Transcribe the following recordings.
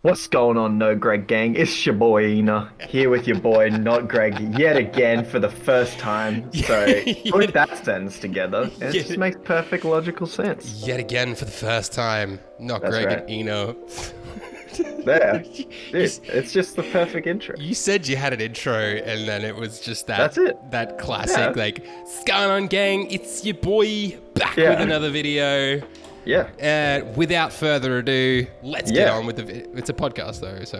What's going on, No Greg gang? It's your boy Eena here with your boy Not Greg yet again for the first time. So put yet, that sentence together, and it just yet, makes perfect logical sense. yet again for the first time. Not That's Greg and right. Eena. There, you, dude. It's just the perfect intro. you said you had an intro, and then it was just That's it. that classic Yeah, like, "What's going on, gang? It's your boy back with yeah, another video." yeah, Without further ado, let's get yeah. on with it's a podcast though, so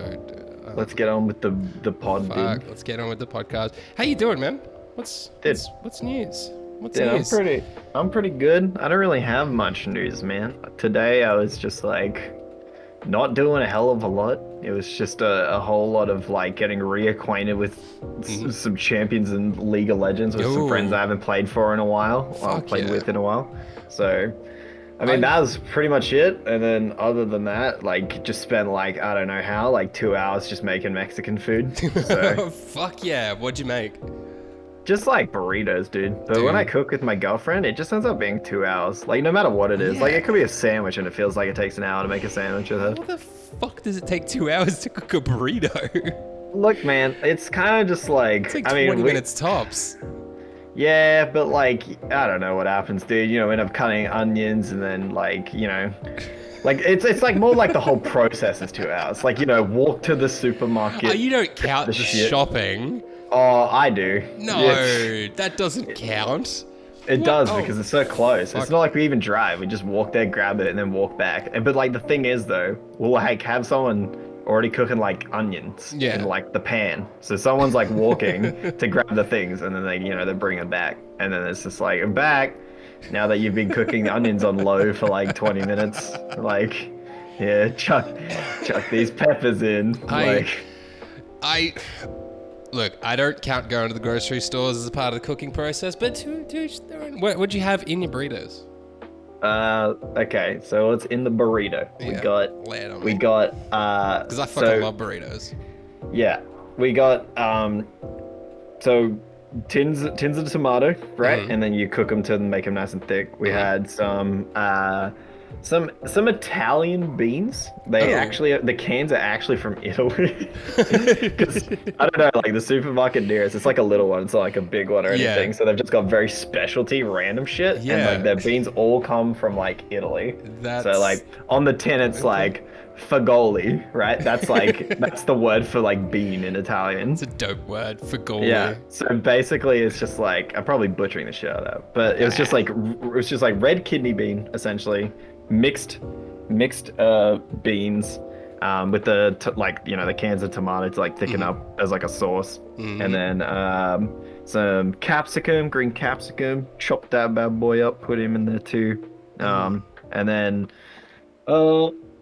Let's get on with the pod, fuck. dude. Let's get on with the podcast. How you doing, man? What's Dude, what's news? What's dude, news? I'm pretty good. I don't really have much news, man. Today I was just like not doing a hell of a lot. It was just a whole lot of like getting reacquainted with some champions in League of Legends with some friends Ooh. I haven't played for in a while. Well, Fuck played yeah. with in a while. So, I mean, that was pretty much it. And then other than that, like just spent like, I don't know how, like 2 hours just making Mexican food. So Fuck yeah! What'd you make? just like burritos, dude. But when I Dude. cook with my girlfriend, it just ends up being 2 hours. Like no matter what it is. Like Yeah. it could be a sandwich and it feels like it takes an hour to make a sandwich with her. What the fuck does it take 2 hours to cook a burrito? Look, man, it's kind of just like, It's like I 20 mean, minutes tops. yeah, but like, I don't know what happens, dude. You know, end up cutting onions and then like, like it's like more like the whole process is 2 hours. Like, walk to the supermarket. Oh, you don't count the shit. shopping. Oh, I do. No, It's- that doesn't count. it What? does Oh, because it's so close. fuck. It's not like we even drive. We just walk there, grab it, and then walk back. But like the thing is though, we'll like have someone already cooking like onions Yeah. in like the pan. So someone's like walking to grab the things and then they bring it back. And then it's just like, I'm back. Now that you've been cooking the onions on low for like 20 minutes, like, yeah, chuck these peppers in. I look. I don't count going to the grocery stores as a part of the cooking process, but to each their own. What'd you have in your burritos? Okay, so it's in the burrito. Yeah, lay it on We me. got, Because I fucking so, love burritos. yeah, we got, so tins of tomato, right? Mhm. And then you cook them to make them nice and thick. We had some Italian beans. They Oh. actually, the cans are actually from Italy. Because I don't know, like the supermarket near us, it's like a little one. It's not like a big one or Yeah. anything. So they've just got very specialty random shit. And Yeah. like their beans all come from like Italy. That's So like on the tin, it's like fagoli, right? That's like that's the word for like bean in Italian. it's a dope word for goalie. Yeah. So basically, it's just like I'm probably butchering the shit out of that, but it was just like red kidney bean essentially, mixed beans, with the cans of tomato to like thicken up as like a sauce, and then some green capsicum, chop that bad boy up, put him in there too, and then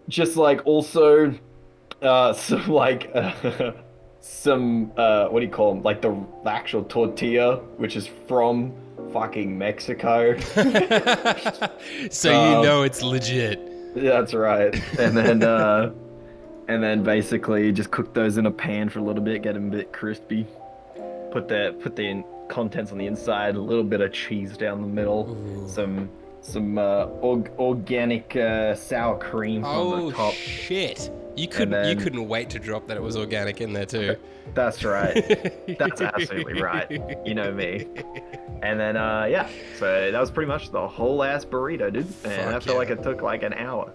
just like also some like some what do you call them, like the actual tortilla, which is from fucking Mexico. So you know it's legit. That's right. And then basically just cook those in a pan for a little bit, get them a bit crispy. Put the contents on the inside, a little bit of cheese down the middle, some organic sour cream on Oh the top. shit! You then- couldn't wait to drop that it was organic in there too. That's right. That's absolutely right. You know me. And then yeah, so that was pretty much the whole ass burrito, dude. And I Fuck feel yeah. like it took like an hour.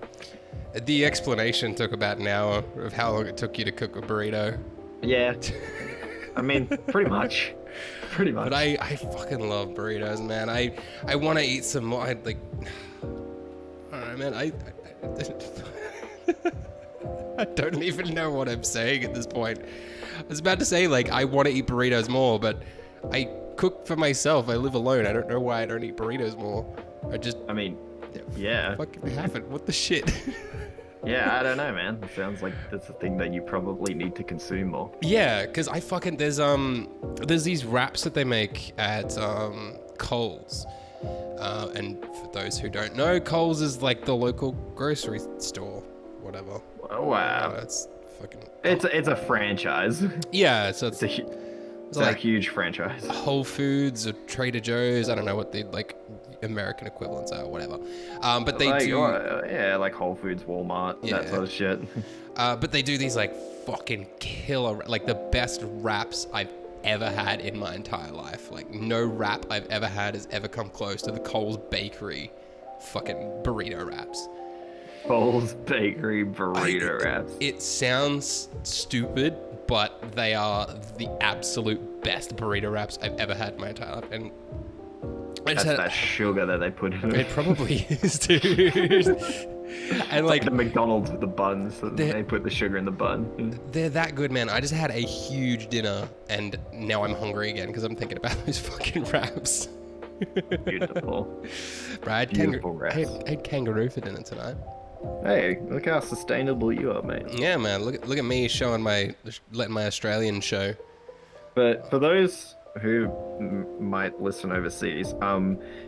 The explanation took about an hour of how long it took you to cook a burrito. Yeah. I mean, pretty much. Pretty much. But I fucking love burritos, man. I want to eat some more. I don't know, man. I don't even know what I'm saying at this point. I was about to say, like, I want to eat burritos more, but I cook for myself. I live alone. I don't know why I don't eat burritos more. I mean, yeah. Fucking haven't. What the shit? Yeah, I don't know, man. It sounds like that's a thing that you probably need to consume more. Yeah, because I fucking there's these wraps that they make at Coles, and for those who don't know, Coles is like the local grocery store, whatever. Oh, wow. It's fucking It's a franchise. yeah. So It's a It's a huge franchise. Whole Foods or Trader Joe's. I don't know what the like American equivalents are, whatever. But they do. Yeah, like Whole Foods, Walmart, that sort of shit. But they do these like fucking killer, like the best wraps I've ever had in my entire life. Like no wrap I've ever had has ever come close to the Cole's Bakery fucking burrito wraps. Cole's Bakery burrito wraps. It sounds stupid, but they are the absolute best burrito wraps I've ever had in my entire life. And that's that sugar that they put in it. It probably is, dude. And like the McDonald's with the buns, they put the sugar in the bun. They're that good, man. I just had a huge dinner, and now I'm hungry again because I'm thinking about those fucking wraps. Beautiful. Right, I had kangaroo for dinner tonight. Hey, look how sustainable you are, mate. Yeah, man. Look at me letting my Australian show. But for those who might listen overseas,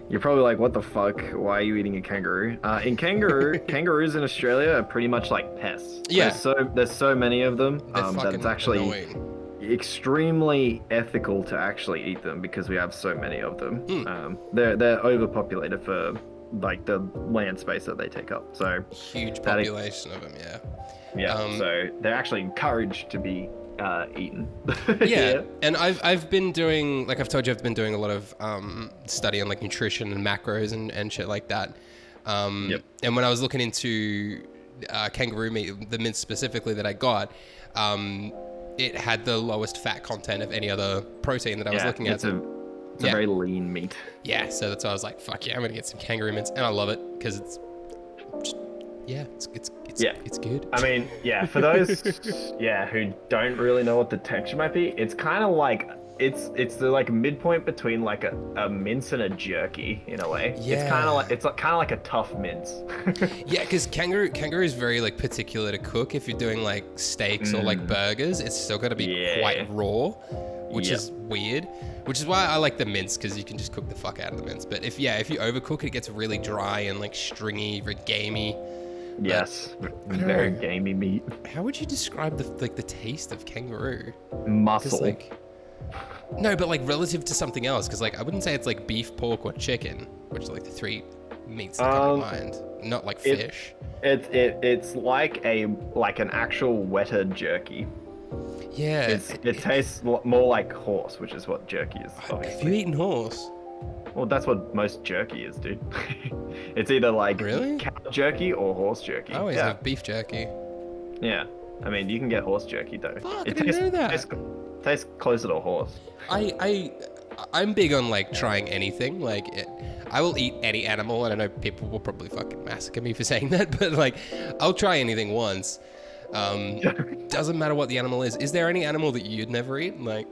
you're probably like, what the fuck? Why are you eating a kangaroo? Kangaroos in Australia are pretty much like pests. Yeah. There's so many of them that it's actually annoying. Extremely ethical to actually eat them because we have so many of them. They're overpopulated for like the land space that they take up. So huge population of them, yeah. Yeah. So they're actually encouraged to be eaten. Yeah. And I've been doing, like I've told you, I've been doing a lot of study on like nutrition and macros and shit like that. And when I was looking into kangaroo meat, the mince specifically that I got, it had the lowest fat content of any other protein that I was looking at. It's a very lean meat. Yeah, so that's why I was like, fuck yeah, I'm gonna get some kangaroo mince, and I love it because it's good. I mean, yeah, for those who don't really know what the texture might be, it's kind of like it's the like midpoint between like a mince and a jerky in a way. Yeah. It's kind of like a tough mince. Yeah, because kangaroo is very like particular to cook. If you're doing like steaks or like burgers, it's still got to be quite raw, which is weird. Which is why I like the mince, because you can just cook the fuck out of the mince. But if you overcook it, it gets really dry and like stringy, very gamey. Yes, very gamey meat. How would you describe the taste of kangaroo? Muscle. No, but like relative to something else, because like I wouldn't say it's like beef, pork, or chicken, which are like the three meats that come to mind. Not like fish. It's like an actual wetter jerky. Yeah. It tastes more like horse, which is what jerky is. Obviously. Have you eaten horse? Well, that's what most jerky is, dude. It's either like cow jerky or horse jerky. I always have beef jerky. Yeah. I mean, you can get horse jerky though. Fuck, I didn't know that. Tastes closer to a horse. I'm big on like trying anything. I will eat any animal, and I know people will probably fucking massacre me for saying that, but like, I'll try anything once. Doesn't matter what the animal is. Is there any animal that you'd never eat? Like,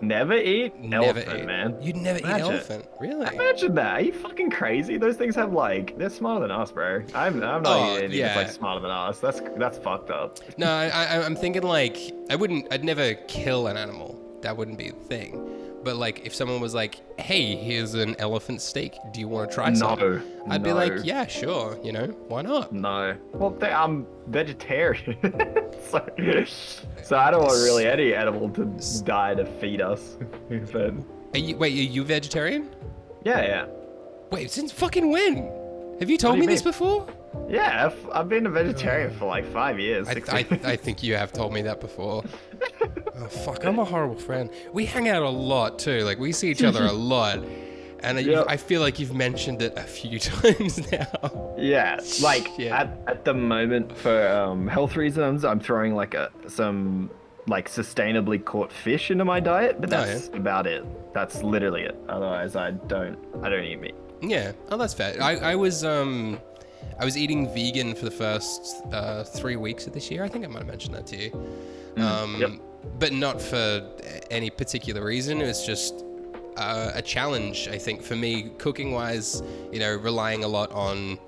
never eat elephant, man. You'd never eat elephant, really? Imagine that. Are you fucking crazy? Those things have they're smarter than us, bro. I'm not eating anything that's like smarter than us. That's fucked up. No, I'm thinking like I'd never kill an animal. That wouldn't be a thing. But like, if someone was like, "Hey, here's an elephant steak. Do you want to try some?" I'd be like, "Yeah, sure. You know, why not?" No. Well, I'm vegetarian, so I don't want really any animal to die to feed us. But... Are you vegetarian? Yeah. Wait, since fucking when? Have you told me this before? Yeah, I've been a vegetarian for like 5 years. I think you have told me that before. Oh, fuck, I'm a horrible friend. We hang out a lot, too. Like, we see each other a lot. And I feel like you've mentioned it a few times now. Yeah, like, at the moment, for health reasons, I'm throwing like some sustainably caught fish into my diet, but that's about it. That's literally it. Otherwise, I don't eat meat. Yeah, oh, that's fair. I was eating vegan for the first 3 weeks of this year. I think I might have mentioned that to you. But not for any particular reason. It was just a challenge, I think, for me, cooking-wise, relying a lot on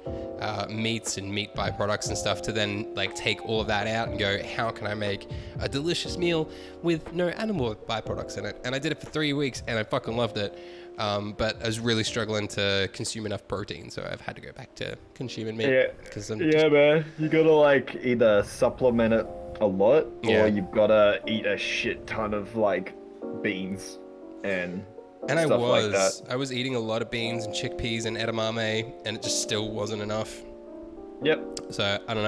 meats and meat byproducts and stuff, to then like take all of that out and go, how can I make a delicious meal with no animal byproducts in it? And I did it for 3 weeks, and I fucking loved it. But I was really struggling to consume enough protein, so I've had to go back to consuming meat. Yeah, man. You gotta like either supplement it a lot, or you've gotta eat a shit ton of like beans and I stuff like that. was eating a lot of beans and chickpeas and edamame, and it just still wasn't enough. Yep. So I don't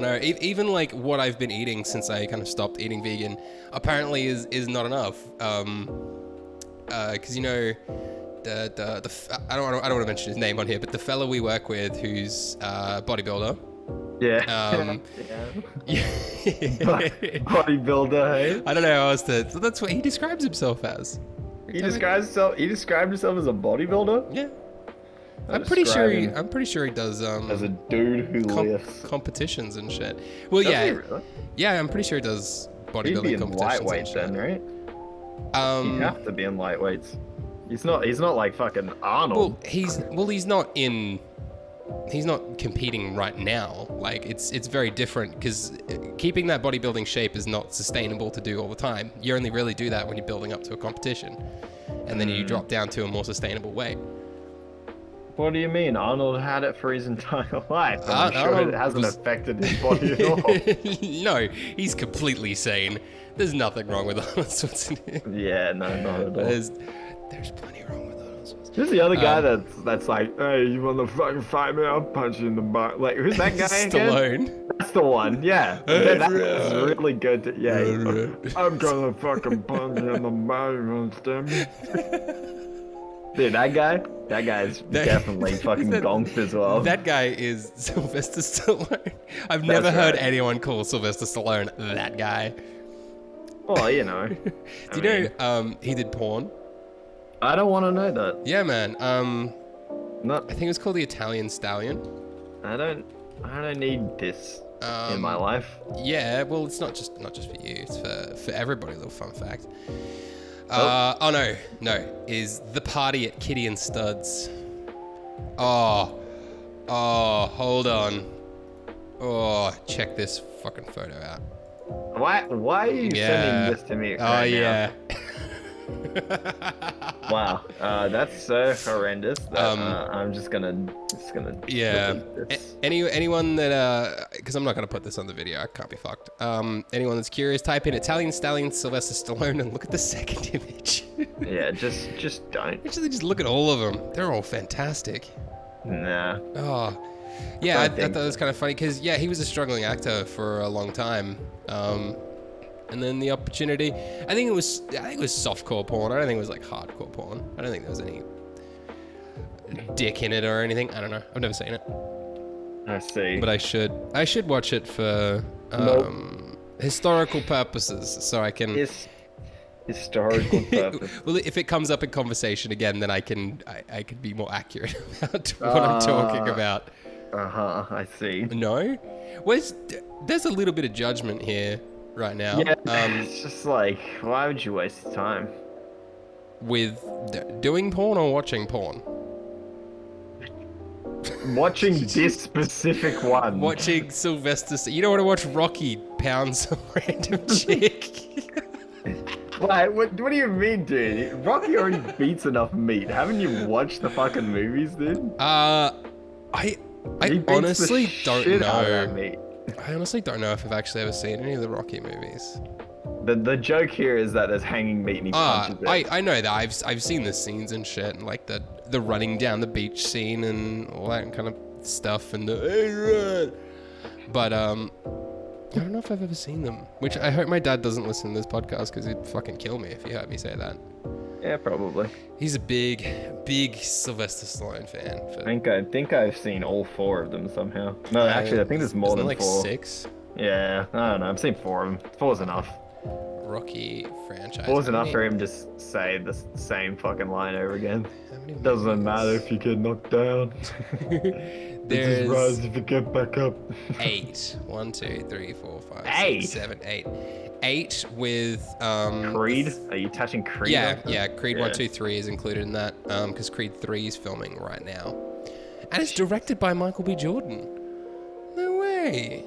know. Even like what I've been eating since I kind of stopped eating vegan, apparently is not enough. Because you know, I don't want to mention his name on here, but the fella we work with, who's bodybuilder. Yeah. Yeah. Bodybuilder, hey? I don't know how else to. That's what he describes himself as. He described himself as a bodybuilder? Yeah. I'm pretty sure he does as a dude who lifts competitions and shit. Well, Does yeah. he really? Yeah, I'm pretty sure he does bodybuilding He'd be in competitions and lightweight shit. then, right? He'd have to be in lightweights. He's not like fucking Arnold. Well, he's not competing right now. Like it's very different because keeping that bodybuilding shape is not sustainable to do all the time. You only really do that when you're building up to a competition, and then you drop down to a more sustainable weight. What do you mean? Arnold had it for his entire life. I'm sure it hasn't affected his body at all. No, he's completely sane. There's nothing wrong with Arnold Schwarzenegger. Yeah, no, not at all. There's plenty wrong with Arnold Schwarzenegger. Who's the other guy that's like, hey, you want to fucking fight me? I'll punch you in the butt. Like, who's that guy again? Stallone. That's the one, yeah. That was really good. I'm gonna fucking punch you in the butt, you understand me? Dude, that guy's definitely fucking gonked as well. That guy is Sylvester Stallone. I've never heard anyone call Sylvester Stallone that guy. Well, you know. Do you know he did porn? I don't want to know that. Yeah, man. No. I think it was called the Italian Stallion. I don't need this in my life. Yeah, well, it's not just for you. It's for everybody. A little fun fact. No, is the party at Kitty and Studs. Oh, hold on. Oh, check this fucking photo out. Why are you sending this to me right now? Wow, that's so horrendous that I'm just gonna delete this. Anyone that because I'm not gonna put this on the video, I can't be fucked. Anyone that's curious, type in Italian Stallion Sylvester Stallone and look at the second image. Yeah, just don't. Actually, just look at all of them. They're all fantastic. Nah. Oh, yeah, I thought it was kind of funny because he was a struggling actor for a long time. And then the opportunity, I think it was softcore porn. I don't think it was like hardcore porn. I don't think there was any dick in it or anything. I don't know. I've never seen it. I see. But I should watch it for historical purposes, so I can. Historical purpose. Well, if it comes up in conversation again, then I can be more accurate about what I'm talking about. I see. No, well, there's a little bit of judgment here right now. Yeah, it's just like, why would you waste your time? With doing porn or watching porn? Watching this specific one. Watching Sylvester. You don't want to watch Rocky pound some random chick. Wait, what do you mean, dude? Rocky already beats enough meat. Haven't you watched the fucking movies, dude? I honestly don't know. I honestly don't know if I've actually ever seen any of the Rocky movies. The joke here is that there's hanging meat and he punches it. I know that. I've seen the scenes and shit, and like the running down the beach scene and all that kind of stuff, and but I don't know if I've ever seen them. Which I hope my dad doesn't listen to this podcast because he'd fucking kill me if he heard me say that. Yeah, probably. He's a big Sylvester Stallone fan. I think I've seen all 4 of them somehow. No, actually, I think there's more than like 4. 6? Yeah, I don't know. I've seen 4 of them. 4's enough. Rocky franchise. 4's enough for him to say the same fucking line over again. Doesn't matter if you get knocked down. It just rise if you get back up. 8. 1, 2, 3, 4, 5, 8. 6, 7, 8. 8 with Creed? Are you touching Creed? Yeah, Creed 1, 2, 3 is included in that because Creed 3 is filming right now. And it's directed by Michael B. Jordan. No way.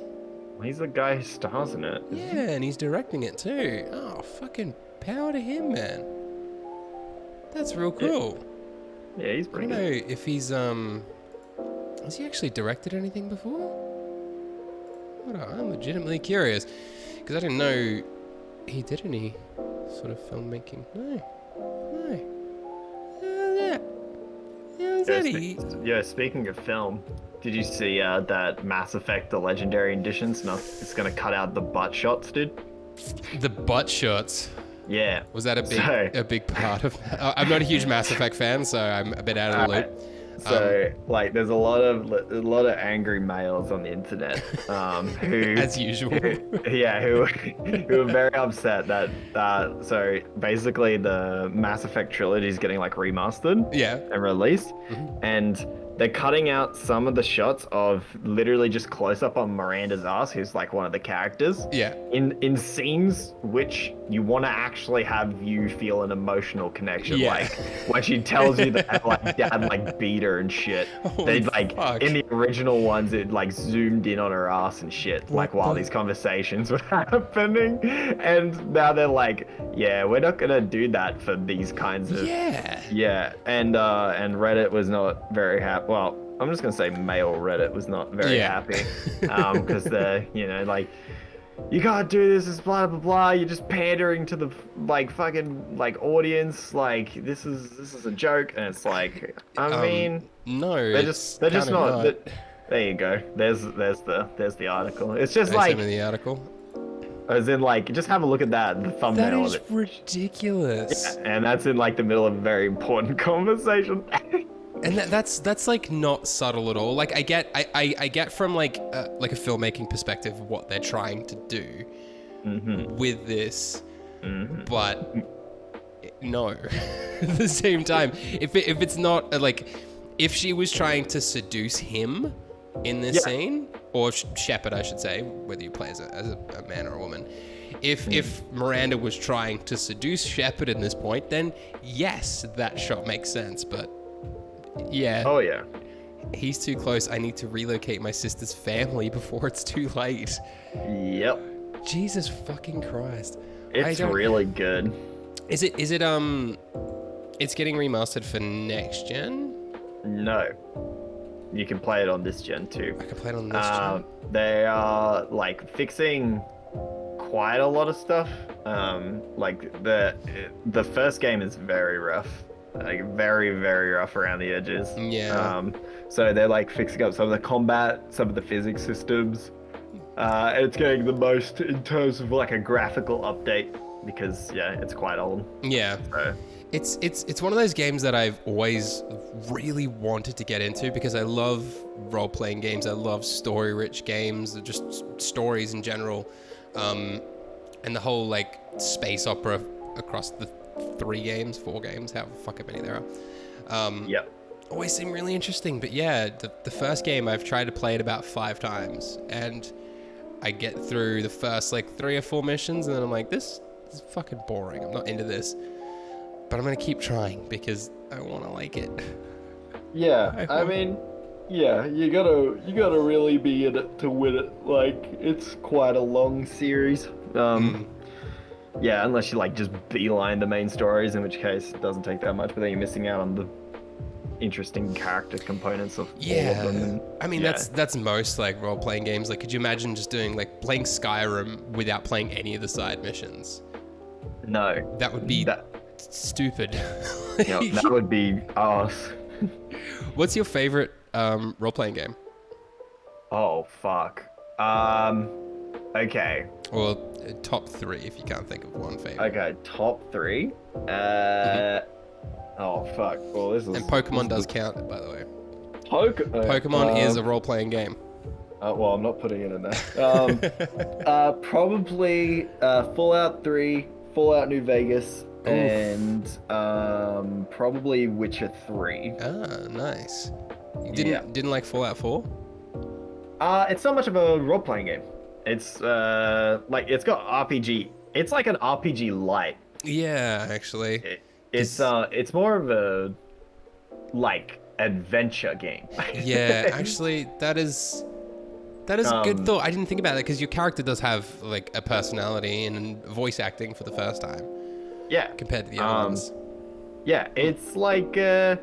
He's the guy who stars in it. Yeah, and he's directing it too. Oh, fucking power to him, man. That's real cool. Yeah, he's pretty good. I don't know if he's has he actually directed anything before? Hold on, I'm legitimately curious because I didn't know he did any sort of filmmaking. No. How's that? Yeah, speaking of film, did you see that Mass Effect: The Legendary Edition's it's gonna cut out the butt shots, dude? The butt shots. Yeah. Was that a big part of that? I'm not a huge Mass Effect fan, so I'm a bit out of the loop. So there's a lot of angry males on the internet, who, as usual, who are very upset that so basically the Mass Effect trilogy is getting like remastered, and released, and they're cutting out some of the shots of literally just close up on Miranda's ass, who's like one of the characters. Yeah. In scenes which you want to actually have you feel an emotional connection, like when she tells you that like dad like beat her and shit. They like fuck. In the original ones it like zoomed in on her ass and shit, while these conversations were happening, and now they're like, yeah, we're not gonna do that for these kinds of and Reddit was not very happy. Well, I'm just gonna say male Reddit was not very happy, because they're like, you can't do this, it's blah blah blah, you're just pandering to the like fucking like audience, like this is a joke, and it's like, I mean, no, they're just not. There you go. There's the article. It's just like the article. As in, like, just have a look at that, the thumbnail of it. That is ridiculous. Yeah, and that's in like the middle of a very important conversation. And that's like not subtle at all. Like I get from like a filmmaking perspective what they're trying to do with this, but no. At the same time, if it's not like, if she was trying to seduce him in this scene, or Shepard, I should say, whether you play as a man or a woman. If Miranda was trying to seduce Shepard in this point, then yes, that shot makes sense. But yeah. Oh yeah. He's too close. I need to relocate my sister's family before it's too late. Yep. Jesus fucking Christ. It's really good. Is it it's getting remastered for next gen? No. You can play it on this gen too. I can play it on this gen. They are like fixing quite a lot of stuff. Like the first game is very rough. Like very, very rough around the edges. Yeah. So they're like fixing up some of the combat, some of the physics systems. And it's getting the most in terms of like a graphical update, because it's quite old. Yeah. So. It's one of those games that I've always really wanted to get into, because I love role-playing games. I love story-rich games, just stories in general. And the whole like space opera across the 4 games, however fucking many there are. Always seem really interesting. But yeah, the first game I've tried to play it about 5 times, and I get through the first like 3 or 4 missions, and then I'm like, this is fucking boring. I'm not into this. But I'm gonna keep trying because I want to like it. Yeah, I mean, yeah, you gotta really be in it to win it. Like, it's quite a long series. Yeah, unless you like just beeline the main stories, in which case it doesn't take that much. But then you're missing out on the interesting character components of all of them. And, I mean, that's most like role-playing games. Like, could you imagine just doing like playing Skyrim without playing any of the side missions? No, that would be stupid. That would be arse. What's your favorite role-playing game? Oh fuck. Okay. Or top 3 if you can't think of one favorite. Okay, top 3. Oh fuck. Well, this is. And Pokemon does count, by the way. Pokemon is a role-playing game. Well, I'm not putting it in there. Probably Fallout 3, Fallout New Vegas. Oof. And probably Witcher 3. Ah, nice. You didn't like Fallout 4? It's not much of a role-playing game. It's like it's got RPG. It's like an RPG light. Yeah, actually. It's more of a like adventure game. Yeah, actually, that is a good thought. I didn't think about that, because your character does have like a personality and voice acting for the first time. Yeah. Compared to the other ones. Yeah, it's like a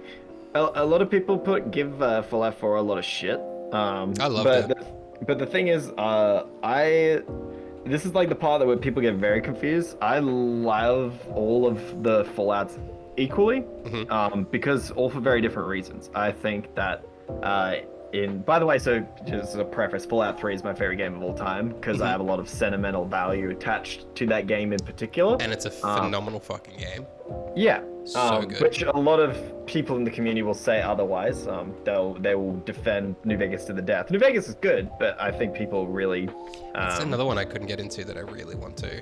lot of people give Fallout 4 a lot of shit. I love it. But the thing is, the this is like the part where people get very confused. I love all of the Fallouts equally, because all for very different reasons. I think that by the way, so just a preface, Fallout 3 is my favorite game of all time because I have a lot of sentimental value attached to that game in particular. And it's a phenomenal fucking game. Yeah. So good. Which a lot of people in the community will say otherwise. They will defend New Vegas to the death. New Vegas is good, but I think people really... it's another one I couldn't get into that I really want to.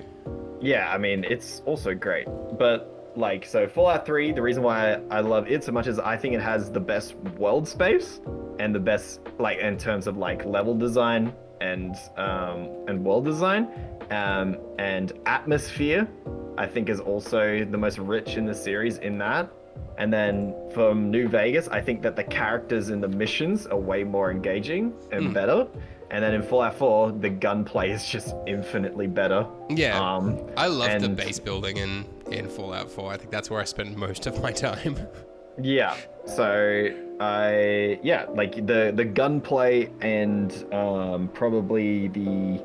Yeah, I mean, it's also great. But, like, so Fallout 3, the reason why I love it so much is I think it has the best world space and the best, like, in terms of, like, level design and world design. And atmosphere, I think, is also the most rich in the series in that. And then from New Vegas, I think that the characters in the missions are way more engaging and better. And then in Fallout 4, the gunplay is just infinitely better. Yeah, I love the base building in Fallout 4. I think that's where I spend most of my time. Yeah, so like the gunplay and probably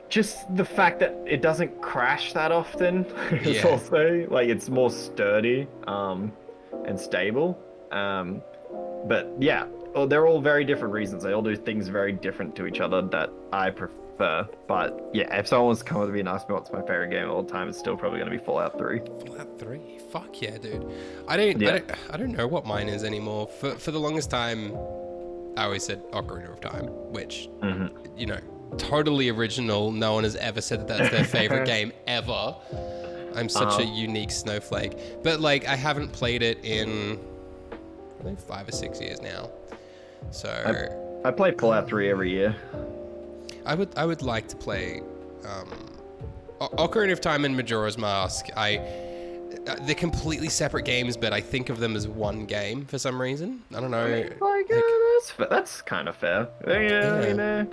just the fact that it doesn't crash that often is also, like, it's more sturdy and stable. But yeah, they're all very different reasons. They all do things very different to each other that I prefer. But yeah, if someone was to come up to me and ask me what's my favorite game of all time, it's still probably going to be Fallout 3. Fallout 3? Fuck yeah, dude. I don't know what mine is anymore. For the longest time, I always said Ocarina of Time, which, you know, totally original. No one has ever said that that's their favorite game ever. I'm such a unique snowflake. But, like, I haven't played it in, I think, 5 or 6 years now. So I play Fallout 3 every year. I would like to play Ocarina of Time and Majora's Mask. They're completely separate games, but I think of them as one game for some reason. I don't know. That's kind of fair. Yeah, you know,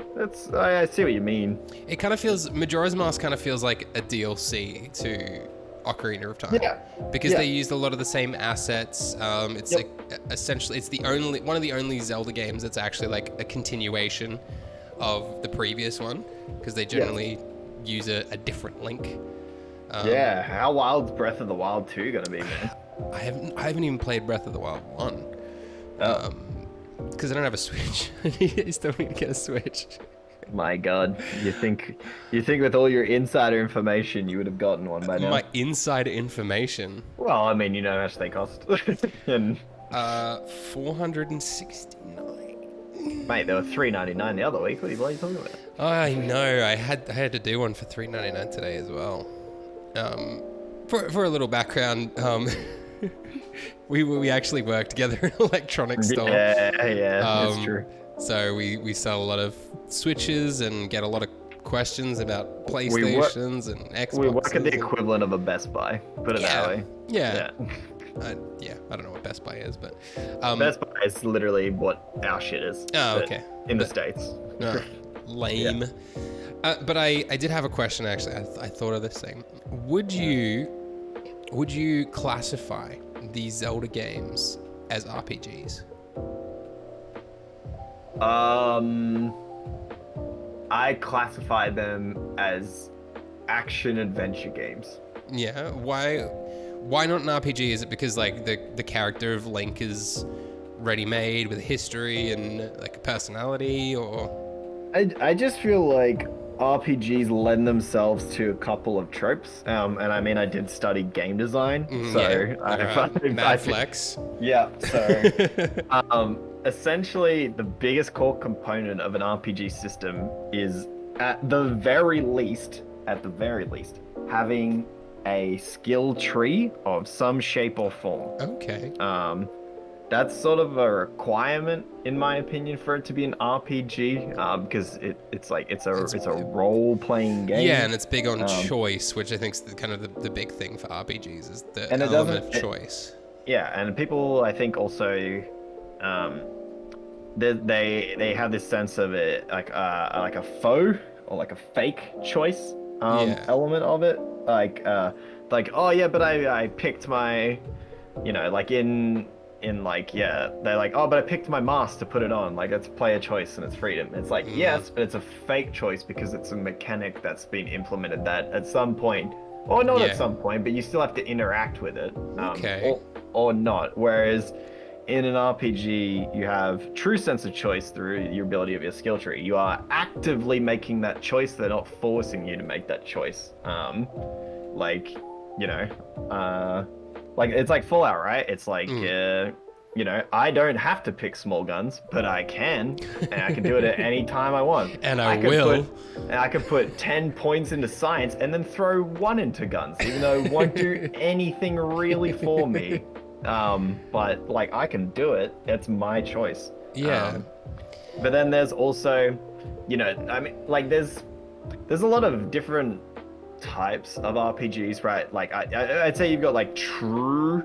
I see what you mean. It kind of feels, Majora's Mask kind of feels like a DLC to Ocarina of Time. Yeah. Because they used a lot of the same assets. It's like essentially, it's one of the only Zelda games that's actually like a continuation of the previous one, because they generally use a different Link. How wild's Breath of the Wild 2 gonna be, man? I haven't even played Breath of the Wild 1. Because I don't have a Switch. I still need to get a Switch. My God, you think with all your insider information you would have gotten one by now? My insider information? Well, I mean, you know how much they cost. And $469. Mate, they were $3.99 the other week. What are you talking about? I know. I had to do one for $3.99 today as well. For a little background, we actually work together in an electronics store. Yeah, that's true. So we sell a lot of Switches and get a lot of questions about PlayStations and Xboxes. We work at the equivalent of a Best Buy, put it that way. Yeah. I don't know what Best Buy is, but Best Buy is literally what our shit is. Oh, okay. In the States. Lame. But I did have a question, actually. I thought of this thing. Would you classify these Zelda games as RPGs? I classify them as action adventure games. Yeah. Why not an RPG? Is it because, like, the character of Link is ready-made with a history and, like, a personality, or? I just feel like RPGs lend themselves to a couple of tropes. And I mean, I did study game design, so Mad flex. Yeah. So, essentially, the biggest core component of an RPG system is, at the very least, having a skill tree of some shape or form. Okay. That's sort of a requirement, in my opinion, for it to be an RPG, because it's a role-playing game. Yeah, and it's big on choice, which I think is kind of the big thing for RPGs, is the element of choice. Yeah, and people, I think, also they have this sense of it like a faux or like a fake choice element of it, like oh yeah, but I picked my, you know, like in in like, yeah, they're like, oh, but I picked my mask to put it on. Like, it's player choice and it's freedom. It's like, yes, but it's a fake choice because it's a mechanic that's been implemented that at some point, or not at some point, but you still have to interact with it, or not. Whereas in an RPG, you have true sense of choice through your ability of your skill tree. You are actively making that choice. They're not forcing you to make that choice. Like, you know, like it's like Fallout, right? It's like, you know, I don't have to pick small guns, but I can, and I can do it at any time I want. And I will. I could put 10 points into science and then throw 1 into guns, even though it won't do anything really for me. But like I can do it. It's my choice. Yeah. But then there's also, you know, I mean, like there's a lot of different types of RPGs, right? Like I'd say you've got like true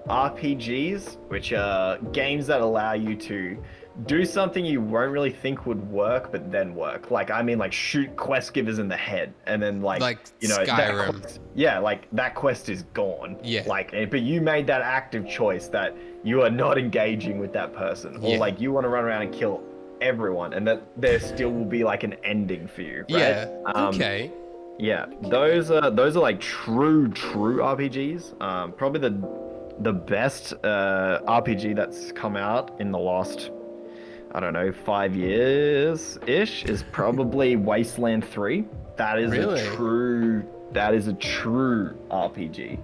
RPGs, which are games that allow you to do something you won't really think would work, but then work. Like, I mean, like shoot quest givers in the head, and then like you know, Skyrim. Like that quest is gone. Yeah. Like, but you made that active choice that you are not engaging with that person, or like you want to run around and kill everyone, and that there still will be like an ending for you. Right? Yeah. Okay. Yeah, those are like true RPGs. Probably the best RPG that's come out in the last, I don't know, 5 years-ish is probably Wasteland 3. That is a true RPG.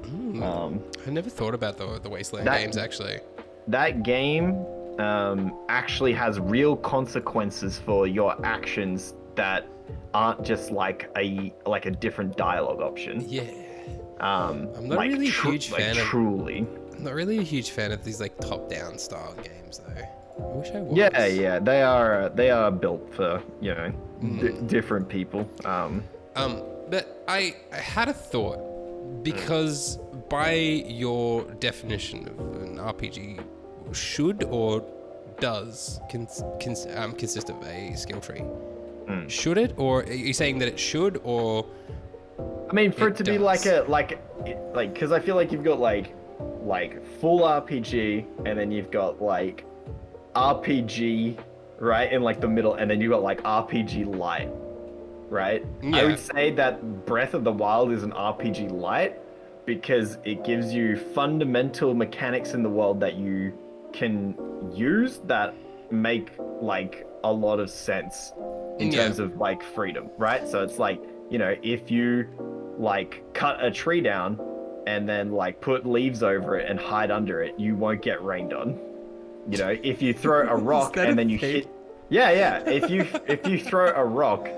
I never thought about the Wasteland games actually. That game actually has real consequences for your actions that aren't just like a different dialogue option. Yeah. I'm not like, really a huge fan of. Truly. I'm not really a huge fan of these like top-down style games though. I wish I was. Yeah, they are built for, you know, different people. But I had a thought, because by your definition of an RPG, should or does consist of a skill tree? Should it, or are you saying that it should, or? I mean, for it to be like because I feel like you've got like full RPG, and then you've got like RPG, right, in like the middle, and then you've got like RPG light, right? Yeah. I would say that Breath of the Wild is an RPG light because it gives you fundamental mechanics in the world that you can use that make like a lot of sense in terms of like freedom, right? So it's like, you know, if you like cut a tree down and then like put leaves over it and hide under it, you won't get rained on. You know, if you throw a rock and then you hit, if you throw a rock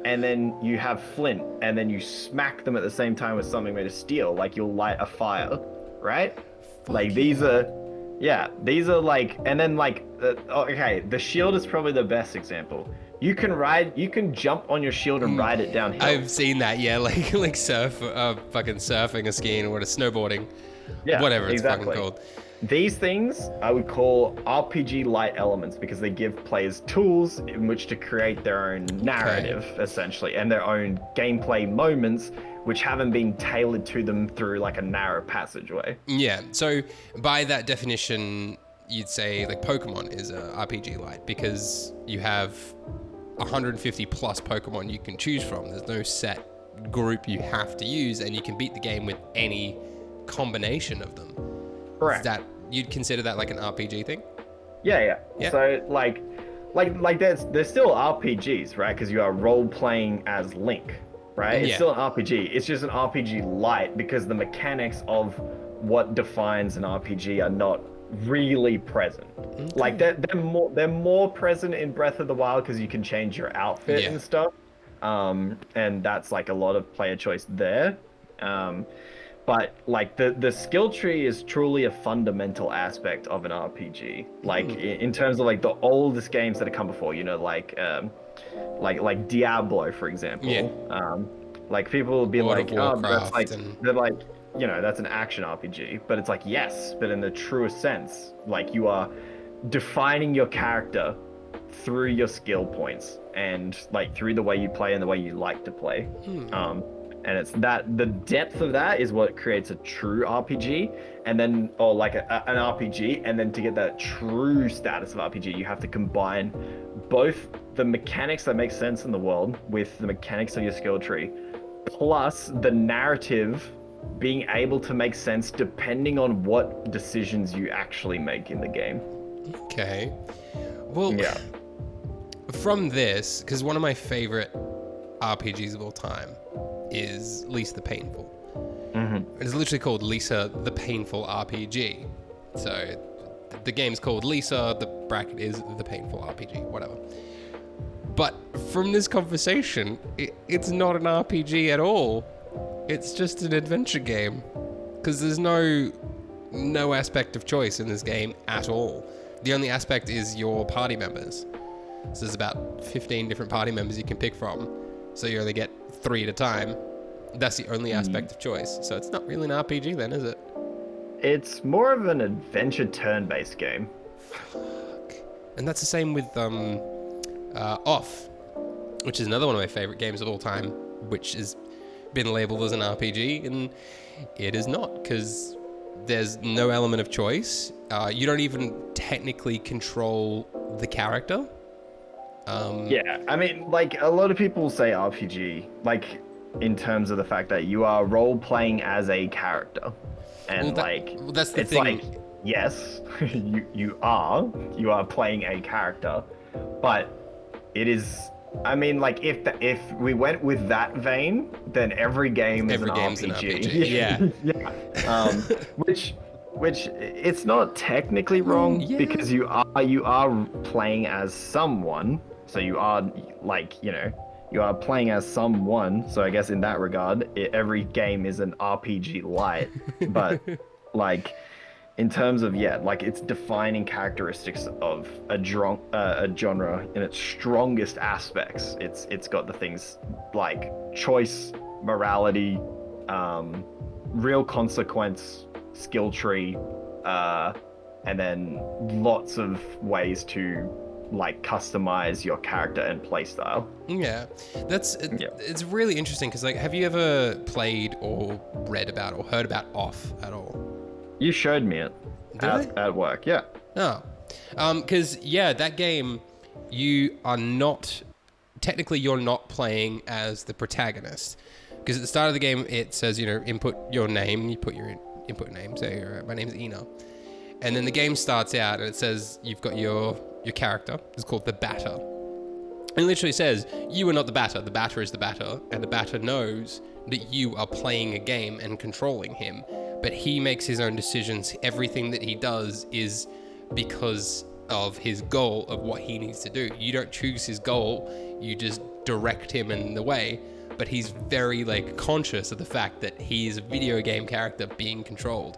and then you have flint and then you smack them at the same time with something made of steel, like you'll light a fire, right? Like these are like, and then like, okay, the shield is probably the best example. You can jump on your shield and ride it downhill. I've seen that, yeah, like fucking surfing, a skiing, or snowboarding, whatever it's fucking called. These things I would call RPG light elements because they give players tools in which to create their own narrative, essentially, and their own gameplay moments, which haven't been tailored to them through like a narrow passageway. Yeah, so by that definition, you'd say like Pokemon is a RPG light because you have 150 plus Pokemon you can choose from. There's no set group you have to use, and you can beat the game with any combination of them. Correct. Is that, you'd consider that like an RPG thing? Yeah. So like there's still RPGs, right? Because you are role playing as Link, right? It's still an RPG. It's just an RPG light because the mechanics of what defines an RPG are not really present. Okay. Like they're more present in Breath of the Wild because you can change your outfit and stuff. And that's like a lot of player choice there. But like the skill tree is truly a fundamental aspect of an RPG. Like in terms of like the oldest games that have come before, you know, like Diablo, for example. Yeah. Like people will be like, oh, that's like they're like, you know, that's an action RPG. But it's like, yes, but in the truest sense, like you are defining your character through your skill points and like through the way you play and the way you like to play. And it's that the depth of that is what creates a true RPG, and then or like an RPG, and then to get that true status of RPG, you have to combine both the mechanics that make sense in the world with the mechanics of your skill tree, plus the narrative being able to make sense depending on what decisions you actually make in the game. Okay. Well, Yeah. From this, because one of my favorite RPGs of all time is Lisa the Painful. It's literally called Lisa the Painful RPG. So the game's called Lisa, the bracket is the Painful RPG, whatever. But from this conversation, it's not an RPG at all. It's just an adventure game. Because there's no aspect of choice in this game at all. The only aspect is your party members. So there's about 15 different party members you can pick from. So you only get 3 at a time. That's the only aspect of choice. So it's not really an RPG then, is it? It's more of an adventure turn-based game. Fuck. And that's the same with Off, which is another one of my favorite games of all time, which has been labeled as an RPG, and it is not, because there's no element of choice. You don't even technically control the character. Yeah, I mean, like, a lot of people say RPG, like, in terms of the fact that you are role-playing as a character. And, that's the it's thing. like, yes, you are playing a character, but it is, I mean, like, if we went with that vein, then every game is an RPG. Yeah. Yeah. Which it's not technically wrong, because you are playing as someone, so you are, like, you are playing as someone. So I guess in that regard, every game is an RPG light. But like, in terms of like, it's defining characteristics of a genre in its strongest aspects. It's got the things like choice, morality, real consequence, skill tree, and then lots of ways to like customize your character and playstyle. Yeah, it's really interesting because, like, have you ever played or read about or heard about Off at all? You showed me it at work. Yeah. Oh, because that game, you are not technically, you're not playing as the protagonist, because at the start of the game it says, input your name. You put your input name, say my name's Eena, and then the game starts out and it says you've got your character. It's called the batter. And it literally says, you are not the batter is the batter, and the batter knows that you are playing a game and controlling him, but he makes his own decisions. Everything that he does is because of his goal of what he needs to do. You don't choose his goal, you just direct him in the way, but he's very conscious of the fact that he is a video game character being controlled.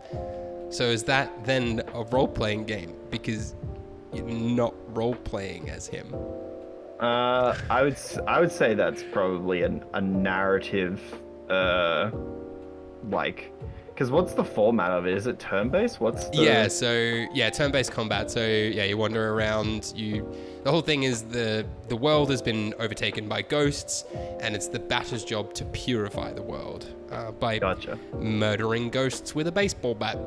So is that then a role-playing game? Because you're not role-playing as him. I would say that's probably a narrative, because what's the format of it? Is it turn-based? Turn-based combat. So you wander around. The whole thing is the world has been overtaken by ghosts, and it's the batter's job to purify the world by murdering ghosts with a baseball bat.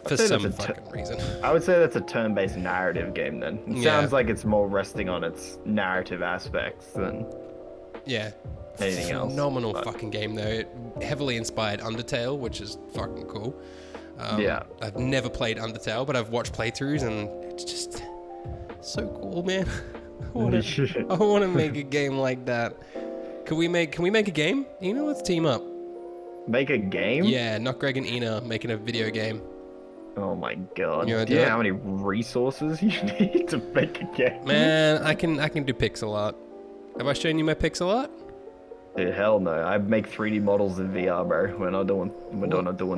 For some fucking reason. I would say that's a turn-based narrative game then. It sounds like it's more resting on its narrative aspects than anything else. Phenomenal fucking game though. It heavily inspired Undertale, which is fucking cool. I've never played Undertale, but I've watched playthroughs and it's just so cool, man. I want to make a game like that. Can we make a game? Let's team up. Make a game? Yeah, Not Greg and Eena making a video game. Oh my god. Do you know how many resources you need to make a game? Man, I can do pixel art. Have I shown you my pixel art? Dude, hell no. I make 3D models in VR, bro. We're not doing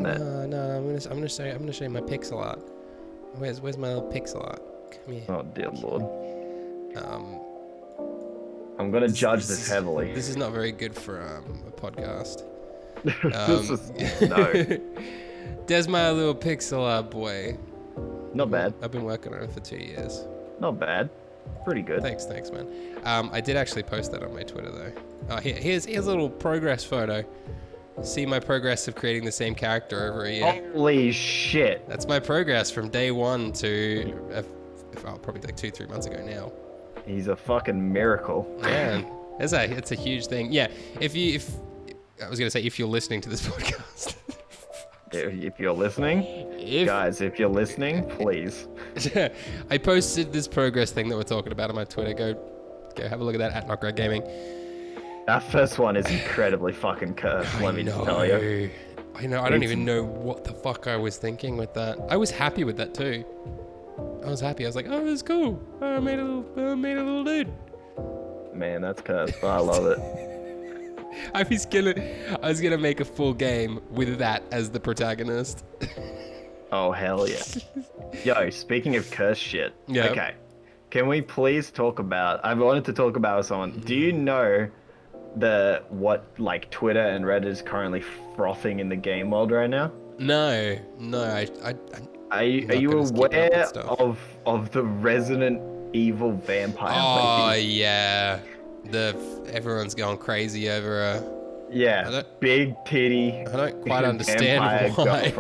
that. No, I'm gonna show you my pixel art. Where's my little pixel art? Come here. Oh dear lord. I'm gonna judge this heavily. This is not very good for a podcast. No. There's my little pixel art boy. Not bad. I've been working on it for 2 years. Not bad. Pretty good. Thanks, man. I did actually post that on my Twitter though. Here's a little progress photo. See my progress of creating the same character over a year. Holy shit. That's my progress from day one to probably like 2-3 months ago now. He's a fucking miracle. Man, it's a huge thing. Yeah, if I was gonna say if you're listening to this podcast. If you're listening, guys, if you're listening, please. I posted this progress thing that we're talking about on my Twitter. Go have a look at that at Not Greg Gaming. That first one is incredibly fucking cursed, let me just tell you. I know, I don't even know what the fuck I was thinking with that. I was happy with that too. I was happy. I was like, oh, this is cool. I made a little dude. Man, that's cursed, but I love it. I was gonna make a full game with that as the protagonist. Oh, hell yeah. Yo, speaking of cursed shit. Yeah. Okay. Can we please talk about, I wanted to talk about someone. Do you know what like Twitter and Reddit is currently frothing in the game world right now? No. Are you aware of the Resident Evil vampire? Oh yeah, everyone's going crazy over big titty. I don't quite understand why.